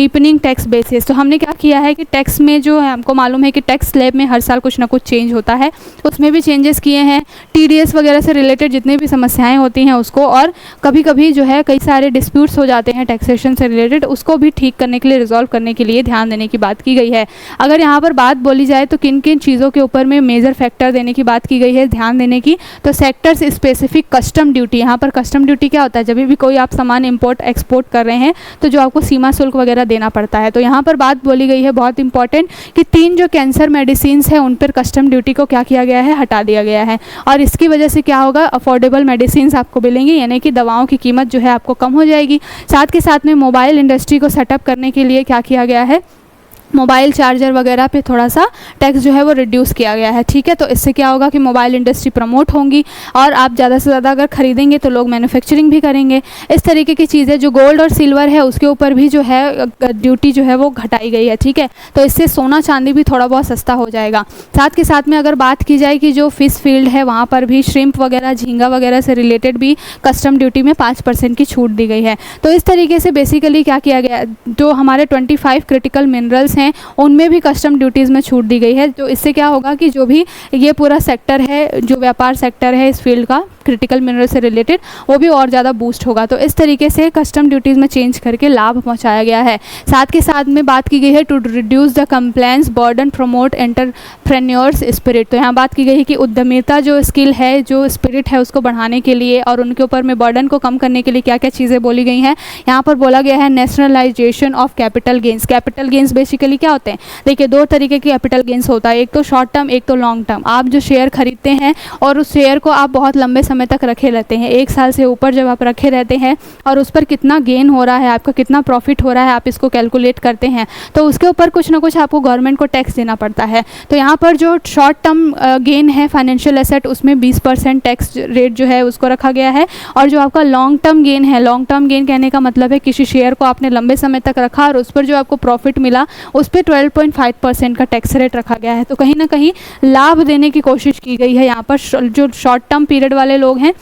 डीपनिंग टैक्स बेसिस। तो हमने क्या किया है कि टैक्स में जो है, हमको मालूम है कि टैक्स स्लैब में हर साल कुछ ना कुछ चेंज होता है, उसमें भी चेंजेस किए हैं। टीडीएस वगैरह से रिलेटेड जितनी भी समस्याएं होती हैं उसको, और कभी कभी जो है कई सारे डिस्प्यूट्स हो जाते हैं टैक्सेशन से रिलेटेड, उसको भी ठीक करने के लिए, रिजॉल्व करने के लिए ध्यान देने की बात की गई है। अगर यहाँ पर बात बोली जाए तो किन किन चीज़ों के ऊपर में मेजर फैक्टर देने की बात की गई है, ध्यान देने की, तो सेक्टर्स स्पेसिफिक कस्टम ड्यूटी। यहाँ पर कस्टम ड्यूटी क्या होता है, जब भी कोई आप सामान इंपोर्ट एक्सपोर्ट कर रहे हैं तो जो आपको सीमा शुल्क वगैरह देना पड़ता है। तो यहाँ पर बात बोली गई है बहुत इंपॉर्टेंट कि 3 जो कैंसर मेडिसिन है उन पर कस्टम ड्यूटी को क्या किया गया है, हटा दिया गया है। और इसकी वजह से क्या होगा, अफोर्डेबल मेडिसिन आपको मिलेंगी, यानी कि दवाओं की कीमत जो है आपको कम हो जाएगी। साथ के साथ में मोबाइल इंडस्ट्री को सेटअप करने के लिए क्या किया गया है, मोबाइल चार्जर वगैरह पे थोड़ा सा टैक्स जो है वो रिड्यूस किया गया है। ठीक है, तो इससे क्या होगा कि मोबाइल इंडस्ट्री प्रमोट होंगी और आप ज़्यादा से ज़्यादा अगर ख़रीदेंगे तो लोग मैन्युफैक्चरिंग भी करेंगे। इस तरीके की चीज़ें, जो गोल्ड और सिल्वर है उसके ऊपर भी जो है ड्यूटी जो है वो घटाई गई है। ठीक है, तो इससे सोना चांदी भी थोड़ा बहुत सस्ता हो जाएगा। साथ के साथ में अगर बात की जाए कि जो फ़िश फील्ड है वहाँ पर भी श्रिम्प वगैरह, झींगा वगैरह से रिलेटेड भी कस्टम ड्यूटी में 5% की छूट दी गई है। तो इस तरीके से बेसिकली क्या किया गया, जो हमारे 25 क्रिटिकल मिनरल्स उनमें भी कस्टम ड्यूटीज़ में छूट दी गई है। तो इससे क्या होगा कि जो भी ये पूरा सेक्टर है, जो व्यापार सेक्टर है इस फील्ड का क्रिटिकल मिनरल से रिलेटेड, वो भी और ज़्यादा बूस्ट होगा। तो इस तरीके से कस्टम ड्यूटीज़ में चेंज करके लाभ पहुंचाया गया है। साथ के साथ में बात की गई है to reduce the complaints burden, promote entrepreneurs spirit. तो यहाँ बात की गई है कि उद्यमिता जो स्किल है, जो स्पिरिट है, उसको बढ़ाने के लिए और उनके ऊपर में बर्डन को कम करने के लिए क्या क्या चीज़ें बोली गई हैं। यहाँ पर बोला गया है nationalisation of capital gains. Capital gains basically क्या होते हैं, देखिए 2 तरीके के कैपिटल गेंस होता है, एक तो शॉर्ट टर्म, एक तो लॉन्ग टर्म। आप जो शेयर खरीदते हैं और उस शेयर को आप बहुत लंबे समय तक रखे रहते हैं, 1 साल से ऊपर जब आप रखे रहते हैं और उस पर कितना गेन हो रहा है, आपका कितना प्रॉफिट हो रहा है, आप इसको कैलकुलेट करते हैं, तो उसके ऊपर कुछ ना कुछ आपको गवर्नमेंट को टैक्स देना पड़ता है। तो यहाँ पर जो शॉर्ट टर्म गेन है फाइनेंशियल एसेट, उसमें 20% टैक्स रेट जो है उसको रखा गया है। और जो आपका लॉन्ग टर्म गेन है, लॉन्ग टर्म गेन कहने का मतलब है किसी शेयर को आपने लंबे समय तक रखा और उस पर जो आपको प्रॉफिट मिला उस पर 12.5% का टैक्स रेट रखा गया है। तो कहीं ना कहीं लाभ देने की कोशिश की गई है। यहाँ पर जो शॉर्ट टर्म पीरियड वाले लोग हैं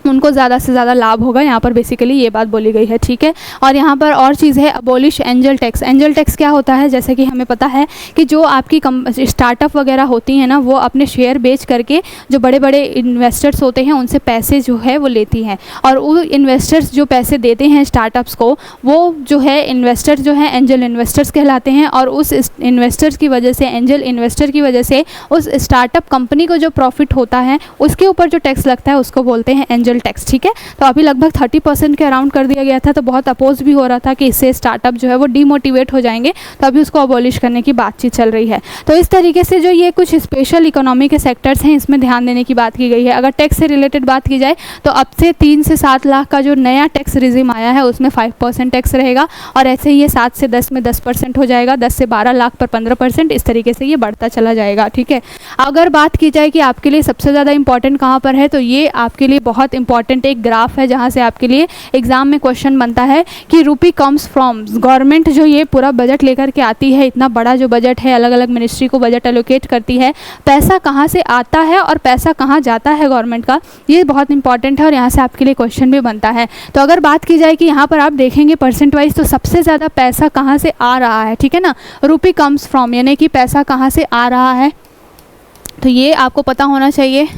उनको ज़्यादा से ज़्यादा लाभ होगा, यहाँ पर बेसिकली ये बात बोली गई है। ठीक है, और यहाँ पर और चीज़ है abolish angel tax. Angel tax क्या होता है, जैसे कि हमें पता है कि जो आपकी स्टार्टअप वगैरह होती हैं ना, वो अपने शेयर बेच करके जो बड़े बड़े इन्वेस्टर्स होते हैं उनसे पैसे जो है वो लेती हैं, और वो इन्वेस्टर्स जो पैसे देते हैं स्टार्टअप्स को, वो जो है इन्वेस्टर जो है एंजल इन्वेस्टर्स कहलाते हैं। और उस इन्वेस्टर्स की वजह से, एंजल इन्वेस्टर की वजह से उस स्टार्टअप कंपनी को जो प्रॉफिट होता है उसके ऊपर जो टैक्स लगता है उसको बोलते हैं एंजल टैक्स। ठीक है, तो अभी लगभग 30% के अराउंड कर दिया गया था, तो बहुत अपोज भी हो रहा था कि इससे स्टार्टअप जो है वो डीमोटिवेट हो जाएंगे, तो अभी उसको अबॉलिश करने की बातचीत चल रही है। तो इस तरीके से जो ये कुछ स्पेशल इकोनॉमी के सेक्टर्स हैं इसमें ध्यान देने की बात की गई है। अगर टैक्स से रिलेटेड बात की जाए तो अब से 3 से 7 लाख का जो नया टैक्स रिजिम आया है उसमें 5% टैक्स रहेगा, और ऐसे ही ये 7 से 10 में 10% हो जाएगा, 10 से 12 लाख पर 15%, इस तरीके से ये बढ़ता चला जाएगा। ठीक है, अगर बात की जाए कि आपके लिए सबसे ज़्यादा इंपॉर्टेंट कहाँ पर है, तो ये आपके लिए बहुत इंपॉर्टेंट एक ग्राफ है जहाँ से आपके लिए एग्जाम में क्वेश्चन बनता है कि रूपी कम्स फ्रॉम। गवर्नमेंट जो ये पूरा बजट लेकर के आती है, इतना बड़ा जो बजट है, अलग अलग मिनिस्ट्री को बजट एलोकेट करती है, पैसा कहाँ से आता है और पैसा कहाँ जाता है गवर्नमेंट का, ये बहुत इंपॉर्टेंट है और यहाँ से आपके लिए क्वेश्चन भी बनता है। तो अगर बात की जाए कि यहाँ पर आप देखेंगे परसेंट वाइज, तो सबसे ज़्यादा पैसा कहाँ से आ रहा है, ठीक है ना, रूपी कम्स फ्रॉम, यानी कि पैसा कहाँ से आ रहा है, तो ये आपको पता होना चाहिए।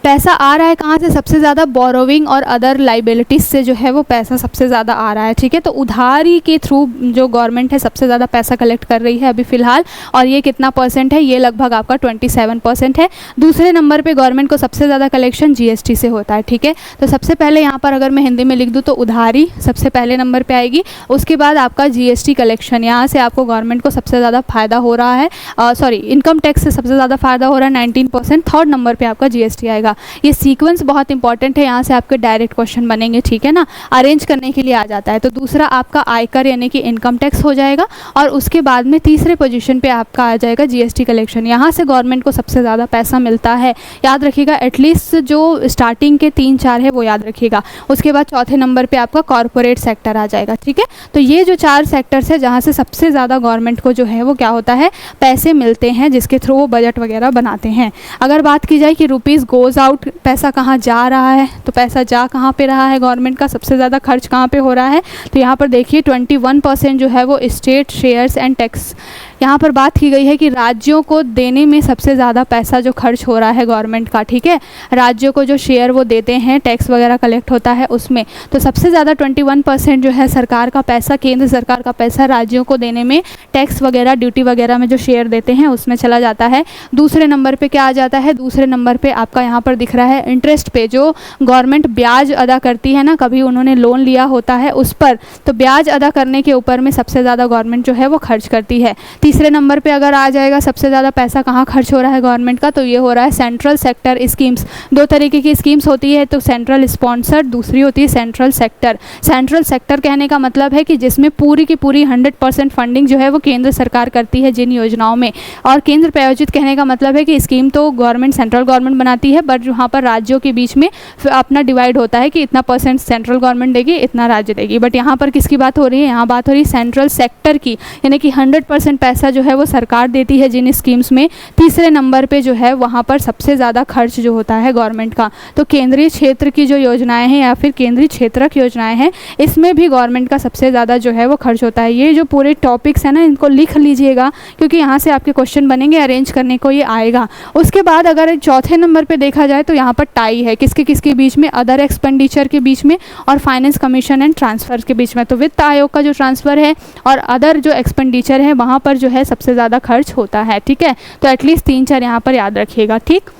पैसा आ रहा है कहाँ से? सबसे ज़्यादा बोरोविंग और अदर लाइबिलिटीज़ से जो है वो पैसा सबसे ज़्यादा आ रहा है, ठीक है। तो उधारी के थ्रू जो गवर्नमेंट है सबसे ज़्यादा पैसा कलेक्ट कर रही है अभी फ़िलहाल, और ये कितना परसेंट है? ये लगभग आपका 27% है। दूसरे नंबर पे गवर्नमेंट को सबसे ज़्यादा कलेक्शन जीएसटी से होता है, ठीक है। तो सबसे पहले यहाँ पर अगर मैं हिंदी में लिख दूँ तो उधारी सबसे पहले नंबर पर आएगी, उसके बाद आपका जीएसटी कलेक्शन, यहाँ से आपको गवर्नमेंट को सबसे ज़्यादा फ़ायदा हो रहा है, सॉरी इनकम टैक्स से सबसे ज़्यादा फ़ायदा हो रहा है 19%। थर्ड नंबर पर आपका जीएसटी आएगा। ये सीक्वेंस बहुत इंपॉर्टेंट है, यहाँ से आपके डायरेक्ट क्वेश्चन बनेंगे, ठीक है ना, अरेंज करने के लिए आ जाता है। तो दूसरा आपका आयकर यानी कि इनकम टैक्स हो जाएगा, और उसके बाद में तीसरे पोजीशन पे आपका आ जाएगा जीएसटी कलेक्शन। यहाँ से गवर्नमेंट को सबसे ज़्यादा पैसा मिलता है, याद रखिएगा। एटलीस्ट जो स्टार्टिंग के 3-4 है वो याद रखिएगा। उसके बाद चौथे नंबर पर आपका कॉरपोरेट सेक्टर आ जाएगा, ठीक है। तो ये जो 4 सेक्टर्स है जहाँ से सबसे ज़्यादा गवर्नमेंट को जो है वो क्या होता है, पैसे मिलते हैं, जिसके थ्रू वो बजट वगैरह बनाते हैं। अगर बात की जाए कि रुपीज़ गोज़ आउट, पैसा कहाँ जा रहा है, तो पैसा जा कहाँ पे रहा है गवर्नमेंट का, सबसे ज़्यादा खर्च कहाँ पे हो रहा है? तो यहाँ पर देखिए 21% जो है वो स्टेट शेयर्स एंड टैक्स। यहाँ पर बात की गई है कि राज्यों को देने में सबसे ज़्यादा पैसा जो खर्च हो रहा है गवर्नमेंट का, ठीक है। राज्यों को जो शेयर वो देते हैं, टैक्स वगैरह कलेक्ट होता है उसमें, तो सबसे ज़्यादा 21% जो है सरकार का पैसा, केंद्र सरकार का पैसा राज्यों को देने में, टैक्स वगैरह ड्यूटी वगैरह में जो शेयर देते हैं उसमें चला जाता है। दूसरे नंबर पर क्या आ जाता है? दूसरे नंबर पर आपका यहाँ पर दिख रहा है इंटरेस्ट पे, जो गवर्नमेंट ब्याज अदा करती है ना, कभी उन्होंने लोन लिया होता है उस पर, तो ब्याज अदा करने के ऊपर में सबसे ज़्यादा गवर्नमेंट जो है वो खर्च करती है। तीसरे नंबर पे अगर आ जाएगा सबसे ज़्यादा पैसा कहाँ खर्च हो रहा है गवर्नमेंट का, तो ये हो रहा है सेंट्रल सेक्टर स्कीम्स। 2 तरीके की स्कीम्स होती है, तो सेंट्रल स्पॉन्सर्ड, दूसरी होती है सेंट्रल सेक्टर। सेंट्रल सेक्टर कहने का मतलब है कि जिसमें पूरी की पूरी 100% फंडिंग जो है वो केंद्र सरकार करती है जिन योजनाओं में, और केंद्र प्रायोजित कहने का मतलब है कि स्कीम तो गवर्नमेंट, सेंट्रल गवर्नमेंट बनाती है, बट वहाँ पर राज्यों के बीच में अपना डिवाइड होता है कि इतना परसेंट सेंट्रल गवर्नमेंट देगी, इतना राज्य देगी। बट यहाँ पर किसकी बात हो रही है? यहाँ बात हो रही है सेंट्रल सेक्टर की, यानी कि 100% पैसा जो है वो सरकार देती है जिन स्कीम्स में। तीसरे नंबर पे जो है वहाँ पर सबसे ज़्यादा खर्च जो होता है गवर्नमेंट का, तो केंद्रीय क्षेत्र की जो योजनाएं हैं या फिर केंद्रीय क्षेत्रक योजनाएं हैं, इसमें भी गवर्नमेंट का सबसे ज़्यादा जो है वो खर्च होता है। ये जो पूरे टॉपिक्स हैं ना, इनको लिख लीजिएगा, क्योंकि यहाँ से आपके क्वेश्चन बनेंगे, अरेंज करने को ये आएगा। उसके बाद अगर चौथे नंबर पर देखा जाए तो यहाँ पर टाई है, किसके किसके बीच में? अदर एक्सपेंडिचर के बीच में और फाइनेंस कमीशन एंड ट्रांसफर के बीच में। तो वित्त आयोग का जो ट्रांसफ़र है और अदर जो एक्सपेंडिचर है वहाँ पर जो है सबसे ज़्यादा खर्च होता है, ठीक है। तो एटलीस्ट 3-4 यहाँ पर याद रखिएगा, ठीक।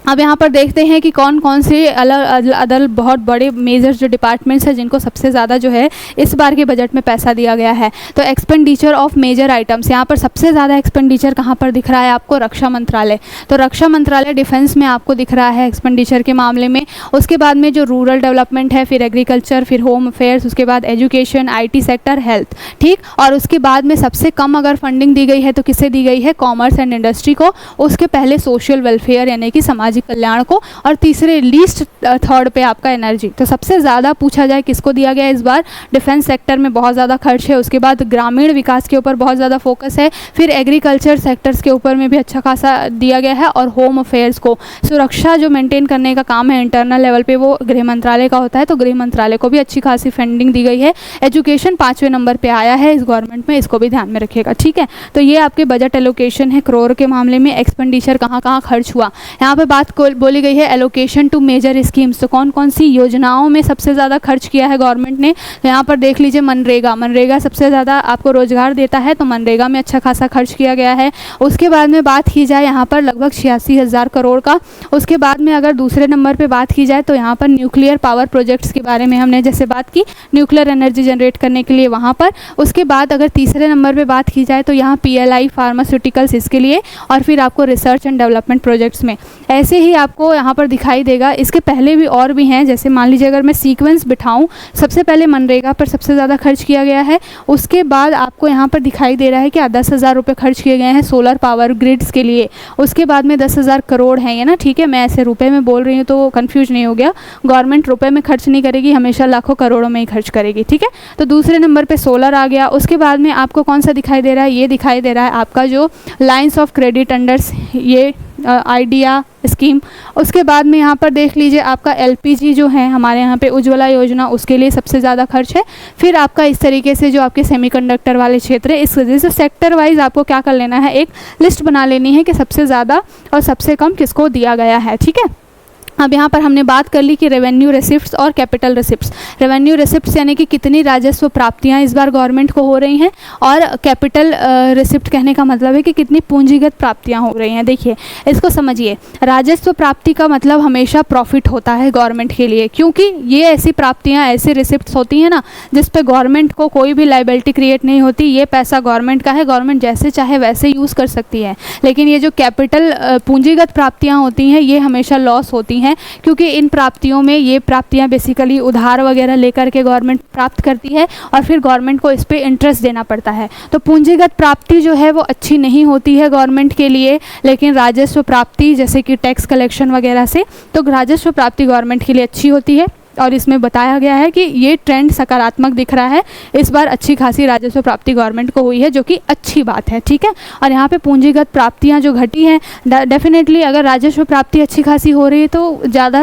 अब यहाँ पर देखते हैं कि कौन कौन से अलग बहुत बड़े मेजर जो डिपार्टमेंट्स हैं जिनको सबसे ज़्यादा जो है इस बार के बजट में पैसा दिया गया है। तो एक्सपेंडिचर ऑफ मेजर आइटम्स, यहाँ पर सबसे ज़्यादा एक्सपेंडिचर कहाँ पर दिख रहा है आपको? रक्षा मंत्रालय। तो रक्षा मंत्रालय डिफेंस में आपको दिख रहा है एक्सपेंडिचर के मामले में। उसके बाद में जो रूरल डेवलपमेंट है, फिर एग्रीकल्चर, फिर होम अफेयर्स, उसके बाद एजुकेशन, IT सेक्टर, हेल्थ, ठीक। और उसके बाद में सबसे कम अगर फंडिंग दी गई है तो किसे दी गई है? कॉमर्स एंड इंडस्ट्री को। उसके पहले सोशल वेलफेयर यानी कि सामाजिक कल्याण को, और तीसरे लीस्ट थर्ड पे आपका एनर्जी। तो सबसे ज़्यादा पूछा जाए किसको दिया गया इस बार? डिफेंस सेक्टर में बहुत ज़्यादा खर्च है। उसके बाद ग्रामीण विकास के ऊपर बहुत ज़्यादा फोकस है, फिर एग्रीकल्चर सेक्टर्स के ऊपर में भी अच्छा खासा दिया गया है, और होम अफेयर्स को, सुरक्षा जो मेंटेन करने का काम है इंटरनल लेवल पे, वो गृह मंत्रालय का होता है, तो गृह मंत्रालय को भी अच्छी खासी फंडिंग दी गई है। एजुकेशन 5वें नंबर पर आया है इस गवर्नमेंट में, इसको भी ध्यान में रखिएगा, ठीक है। तो ये आपके बजट एलोकेशन है करोड़ के मामले में। एक्सपेंडिचर कहाँ कहाँ खर्च हुआ, यहाँ पर बात बोली गई है एलोकेशन टू मेजर स्कीम्स। तो कौन कौन सी योजनाओं में सबसे ज़्यादा खर्च किया है गवर्नमेंट ने? तो यहाँ पर देख लीजिए मनरेगा सबसे ज़्यादा आपको रोजगार देता है, तो मनरेगा में अच्छा खासा खर्च किया गया है। उसके बाद में बात की जाए यहाँ पर लगभग 86,000 करोड़ का। उसके बाद में अगर दूसरे नंबर पर बात की जाए तो यहाँ पर न्यूक्लियर पावर प्रोजेक्ट्स के बारे में हमने जैसे बात की, न्यूक्लियर एनर्जी जनरेट करने के लिए वहाँ पर। उसके बाद अगर तीसरे नंबर पर बात की जाए तो यहाँ PLI फार्मास्यूटिकल्स इसके लिए, और फिर आपको रिसर्च एंड डेवलपमेंट प्रोजेक्ट्स में। ऐसे ही आपको यहाँ पर दिखाई देगा, इसके पहले भी और भी हैं, जैसे मान लीजिए अगर मैं सीक्वेंस बिठाऊं, सबसे पहले मनरेगा पर सबसे ज़्यादा खर्च किया गया है। उसके बाद आपको यहाँ पर दिखाई दे रहा है कि 10,000 रुपये खर्च किए गए हैं सोलर पावर ग्रिड्स के लिए। उसके बाद में 10,000 करोड़ हैं ये ना, ठीक है। मैं ऐसे रुपए में बोल रही हूँ तो कंफ्यूज नहीं हो गया, गवर्नमेंट रुपए में खर्च नहीं करेगी, हमेशा लाखों करोड़ों में ही खर्च करेगी, ठीक है। तो दूसरे नंबर पर सोलर आ गया। उसके बाद में आपको कौन सा दिखाई दे रहा है? ये दिखाई दे रहा है आपका जो लाइन्स ऑफ क्रेडिट अंडर्स, ये आइडिया स्कीम। उसके बाद में यहाँ पर देख लीजिए आपका LPG जो है हमारे यहाँ पे उज्ज्वला योजना, उसके लिए सबसे ज़्यादा खर्च है। फिर आपका इस तरीके से जो आपके सेमीकंडक्टर वाले क्षेत्र है, इस वजह से सेक्टर वाइज आपको क्या कर लेना है, एक लिस्ट बना लेनी है कि सबसे ज़्यादा और सबसे कम किसको दिया गया है, ठीक है। अब यहाँ पर हमने बात कर ली कि रेवेन्यू रिसिप्ट्स और कैपिटल रिसिप्ट्स। रेवेन्यू रिसिप्ट्स यानी कि कितनी राजस्व प्राप्तियाँ इस बार गवर्नमेंट को हो रही हैं, और कैपिटल रिसिप्ट कहने का मतलब है कि कितनी पूंजीगत प्राप्तियाँ हो रही हैं। देखिए इसको समझिए, राजस्व प्राप्ति का मतलब हमेशा प्रॉफिट होता है गवर्नमेंट के लिए, क्योंकि ये ऐसी प्राप्तियाँ, ऐसी रिसिप्ट्स होती हैं ना जिस पे गवर्नमेंट को कोई भी लाइबिलिटी क्रिएट नहीं होती। ये पैसा गवर्नमेंट का है, गवर्नमेंट जैसे चाहे वैसे यूज़ कर सकती है। लेकिन ये जो कैपिटल पूंजीगत प्राप्तियाँ होती हैं ये हमेशा लॉस होती हैं, क्योंकि इन प्राप्तियों में, ये प्राप्तियां बेसिकली उधार वगैरह लेकर के गवर्नमेंट प्राप्त करती है और फिर गवर्नमेंट को इस पे इंटरेस्ट देना पड़ता है। तो पूंजीगत प्राप्ति जो है वो अच्छी नहीं होती है गवर्नमेंट के लिए, लेकिन राजस्व प्राप्ति जैसे कि टैक्स कलेक्शन वगैरह से, तो राजस्व प्राप्ति गवर्नमेंट के लिए अच्छी होती है। और इसमें बताया गया है कि ये ट्रेंड सकारात्मक दिख रहा है, इस बार अच्छी खासी राजस्व प्राप्ति गवर्नमेंट को हुई है, जो कि अच्छी बात है। ठीक है, और यहाँ पे पूंजीगत प्राप्तियाँ जो घटी हैं, डेफिनेटली अगर राजस्व प्राप्ति अच्छी खासी हो रही है तो ज़्यादा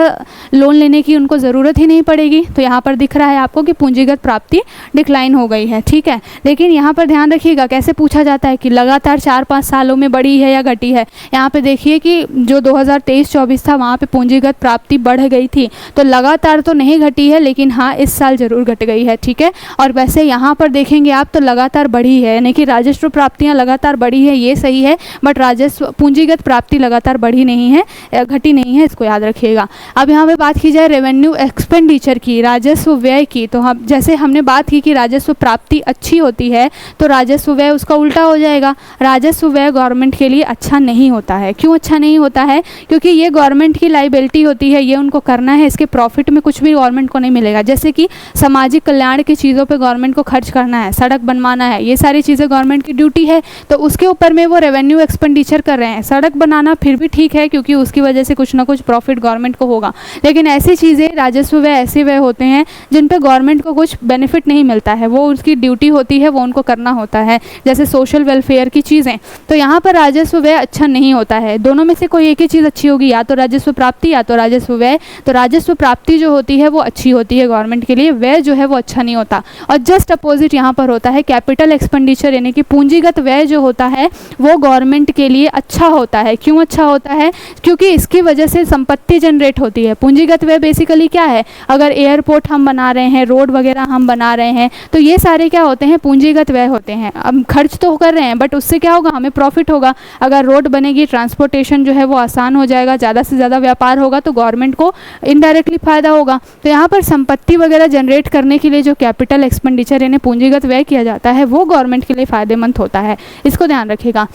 लोन लेने की उनको ज़रूरत ही नहीं पड़ेगी। तो यहाँ पर दिख रहा है आपको कि पूंजीगत प्राप्ति डिक्लाइन हो गई है। ठीक है, लेकिन यहाँ पर ध्यान रखिएगा, कैसे पूछा जाता है कि लगातार 4-5 सालों में बढ़ी है या घटी है। यहाँ पे देखिए कि जो 2023-24 था वहाँ पे पूंजीगत प्राप्ति बढ़ गई थी, तो लगातार तो नहीं घटी है, लेकिन हाँ इस साल ज़रूर घट गई है। ठीक है, और वैसे यहाँ पर देखेंगे आप तो लगातार बढ़ी है, यानी कि राजस्व प्राप्तियाँ लगातार बढ़ी है, ये सही है, बट राजस्व पूंजीगत प्राप्ति लगातार बढ़ी नहीं है, घटी नहीं है, इसको याद रखिएगा। अब यहाँ पे बात की जाए रेवेन्यू एक्सपेंडिचर की, राजस्व व्यय की, तो हम जैसे हमने बात की कि राजस्व प्राप्ति अच्छी होती है तो राजस्व व्यय उसका उल्टा हो जाएगा। राजस्व व्यय गवर्नमेंट के लिए अच्छा नहीं होता है। क्यों अच्छा नहीं होता है? क्योंकि ये गवर्नमेंट की लाइबिलिटी होती है, ये उनको करना है, इसके प्रॉफिट में कुछ भी गवर्नमेंट को नहीं मिलेगा। जैसे कि सामाजिक कल्याण की चीज़ों पे गवर्नमेंट को खर्च करना है, सड़क बनवाना है, ये सारी चीज़ें गवर्नमेंट की ड्यूटी है, तो उसके ऊपर में वो रेवेन्यू एक्सपेंडिचर कर रहे हैं। सड़क बनाना फिर भी ठीक है, क्योंकि उसकी वजह से कुछ ना कुछ प्रॉफिट गवर्नमेंट को होगा, लेकिन ऐसी चीज़ें, राजस्व व्यय ऐसे व्यय होते हैं जिन पे गवर्नमेंट को कुछ बेनिफिट नहीं मिलता है, वो उसकी ड्यूटी होती है, वो उनको करना होता है, जैसे सोशल वेलफेयर की चीज़ें। तो यहाँ पर राजस्व व्यय अच्छा नहीं होता है। दोनों में से कोई एक ही चीज़ अच्छी होगी, या तो राजस्व प्राप्ति या तो राजस्व व्यय। तो राजस्व प्राप्ति जो होती है वो अच्छी होती है गवर्नमेंट के लिए, व्यय जो है वो अच्छा नहीं होता। और जस्ट अपोजिट यहाँ पर होता है कैपिटल एक्सपेंडिचर, यानी कि पूंजीगत व्यय जो होता है वो गवर्नमेंट के लिए अच्छा होता है। क्यों अच्छा होता है? क्योंकि इसकी वजह से संपत्ति जनरेट होती है। पूंजीगत व्यय बेसिकली क्या है? अगर एयरपोर्ट हम बना रहे हैं, रोड वगैरह हम बना रहे हैं, तो ये सारे क्या होते हैं? पूंजीगत व्यय होते हैं। अब खर्च तो कर रहे हैं, बट उससे क्या होगा? हमें प्रॉफिट होगा। अगर रोड बनेगी, ट्रांसपोर्टेशन जो है वो आसान हो जाएगा, ज़्यादा से ज़्यादा व्यापार होगा, तो गवर्नमेंट को इनडायरेक्टली फ़ायदा होगा। तो यहाँ पर संपत्ति वगैरह जनरेट करने के लिए जो कैपिटल एक्सपेंडिचर यानी पूंजीगत व्यय किया जाता है वो गवर्नमेंट के लिए फ़ायदेमंद होता है, इसको ध्यान रखिएगा।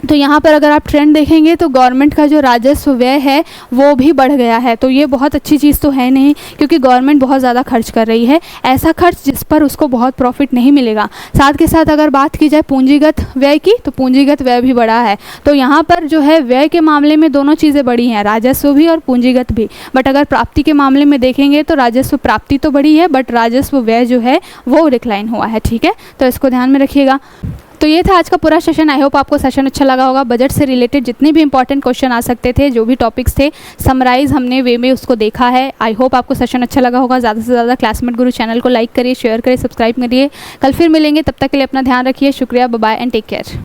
तो यहाँ पर अगर आप ट्रेंड देखेंगे तो गवर्नमेंट का जो राजस्व व्यय है वो भी बढ़ गया है। तो ये बहुत अच्छी चीज़ तो है नहीं, क्योंकि गवर्नमेंट बहुत ज़्यादा खर्च कर रही है, ऐसा खर्च जिस पर उसको बहुत प्रॉफिट नहीं मिलेगा। साथ के साथ अगर बात की जाए पूंजीगत व्यय की, तो पूंजीगत व्यय भी बढ़ा है। तो यहाँ पर जो है व्यय के मामले में दोनों चीज़ें बढ़ी हैं, राजस्व भी और पूंजीगत भी। बट अगर प्राप्ति के मामले में देखेंगे तो राजस्व प्राप्ति तो बढ़ी है, बट राजस्व व्यय जो है वो डिक्लाइन हुआ है। ठीक है, तो इसको ध्यान में रखिएगा। तो ये था आज का पूरा सेशन। आई होप आपको सेशन अच्छा लगा होगा। बजट से रिलेटेड जितने भी इंपॉर्टेंट क्वेश्चन आ सकते थे, जो भी टॉपिक्स थे, समराइज हमने वे में उसको देखा है। आई होप आपको सेशन अच्छा लगा होगा। ज़्यादा से ज़्यादा क्लासमेट गुरु चैनल को लाइक करिए, शेयर करिए, सब्सक्राइब करिए। कल फिर मिलेंगे, तब तक के लिए अपना ध्यान रखिए। शुक्रिया, bye bye and take care.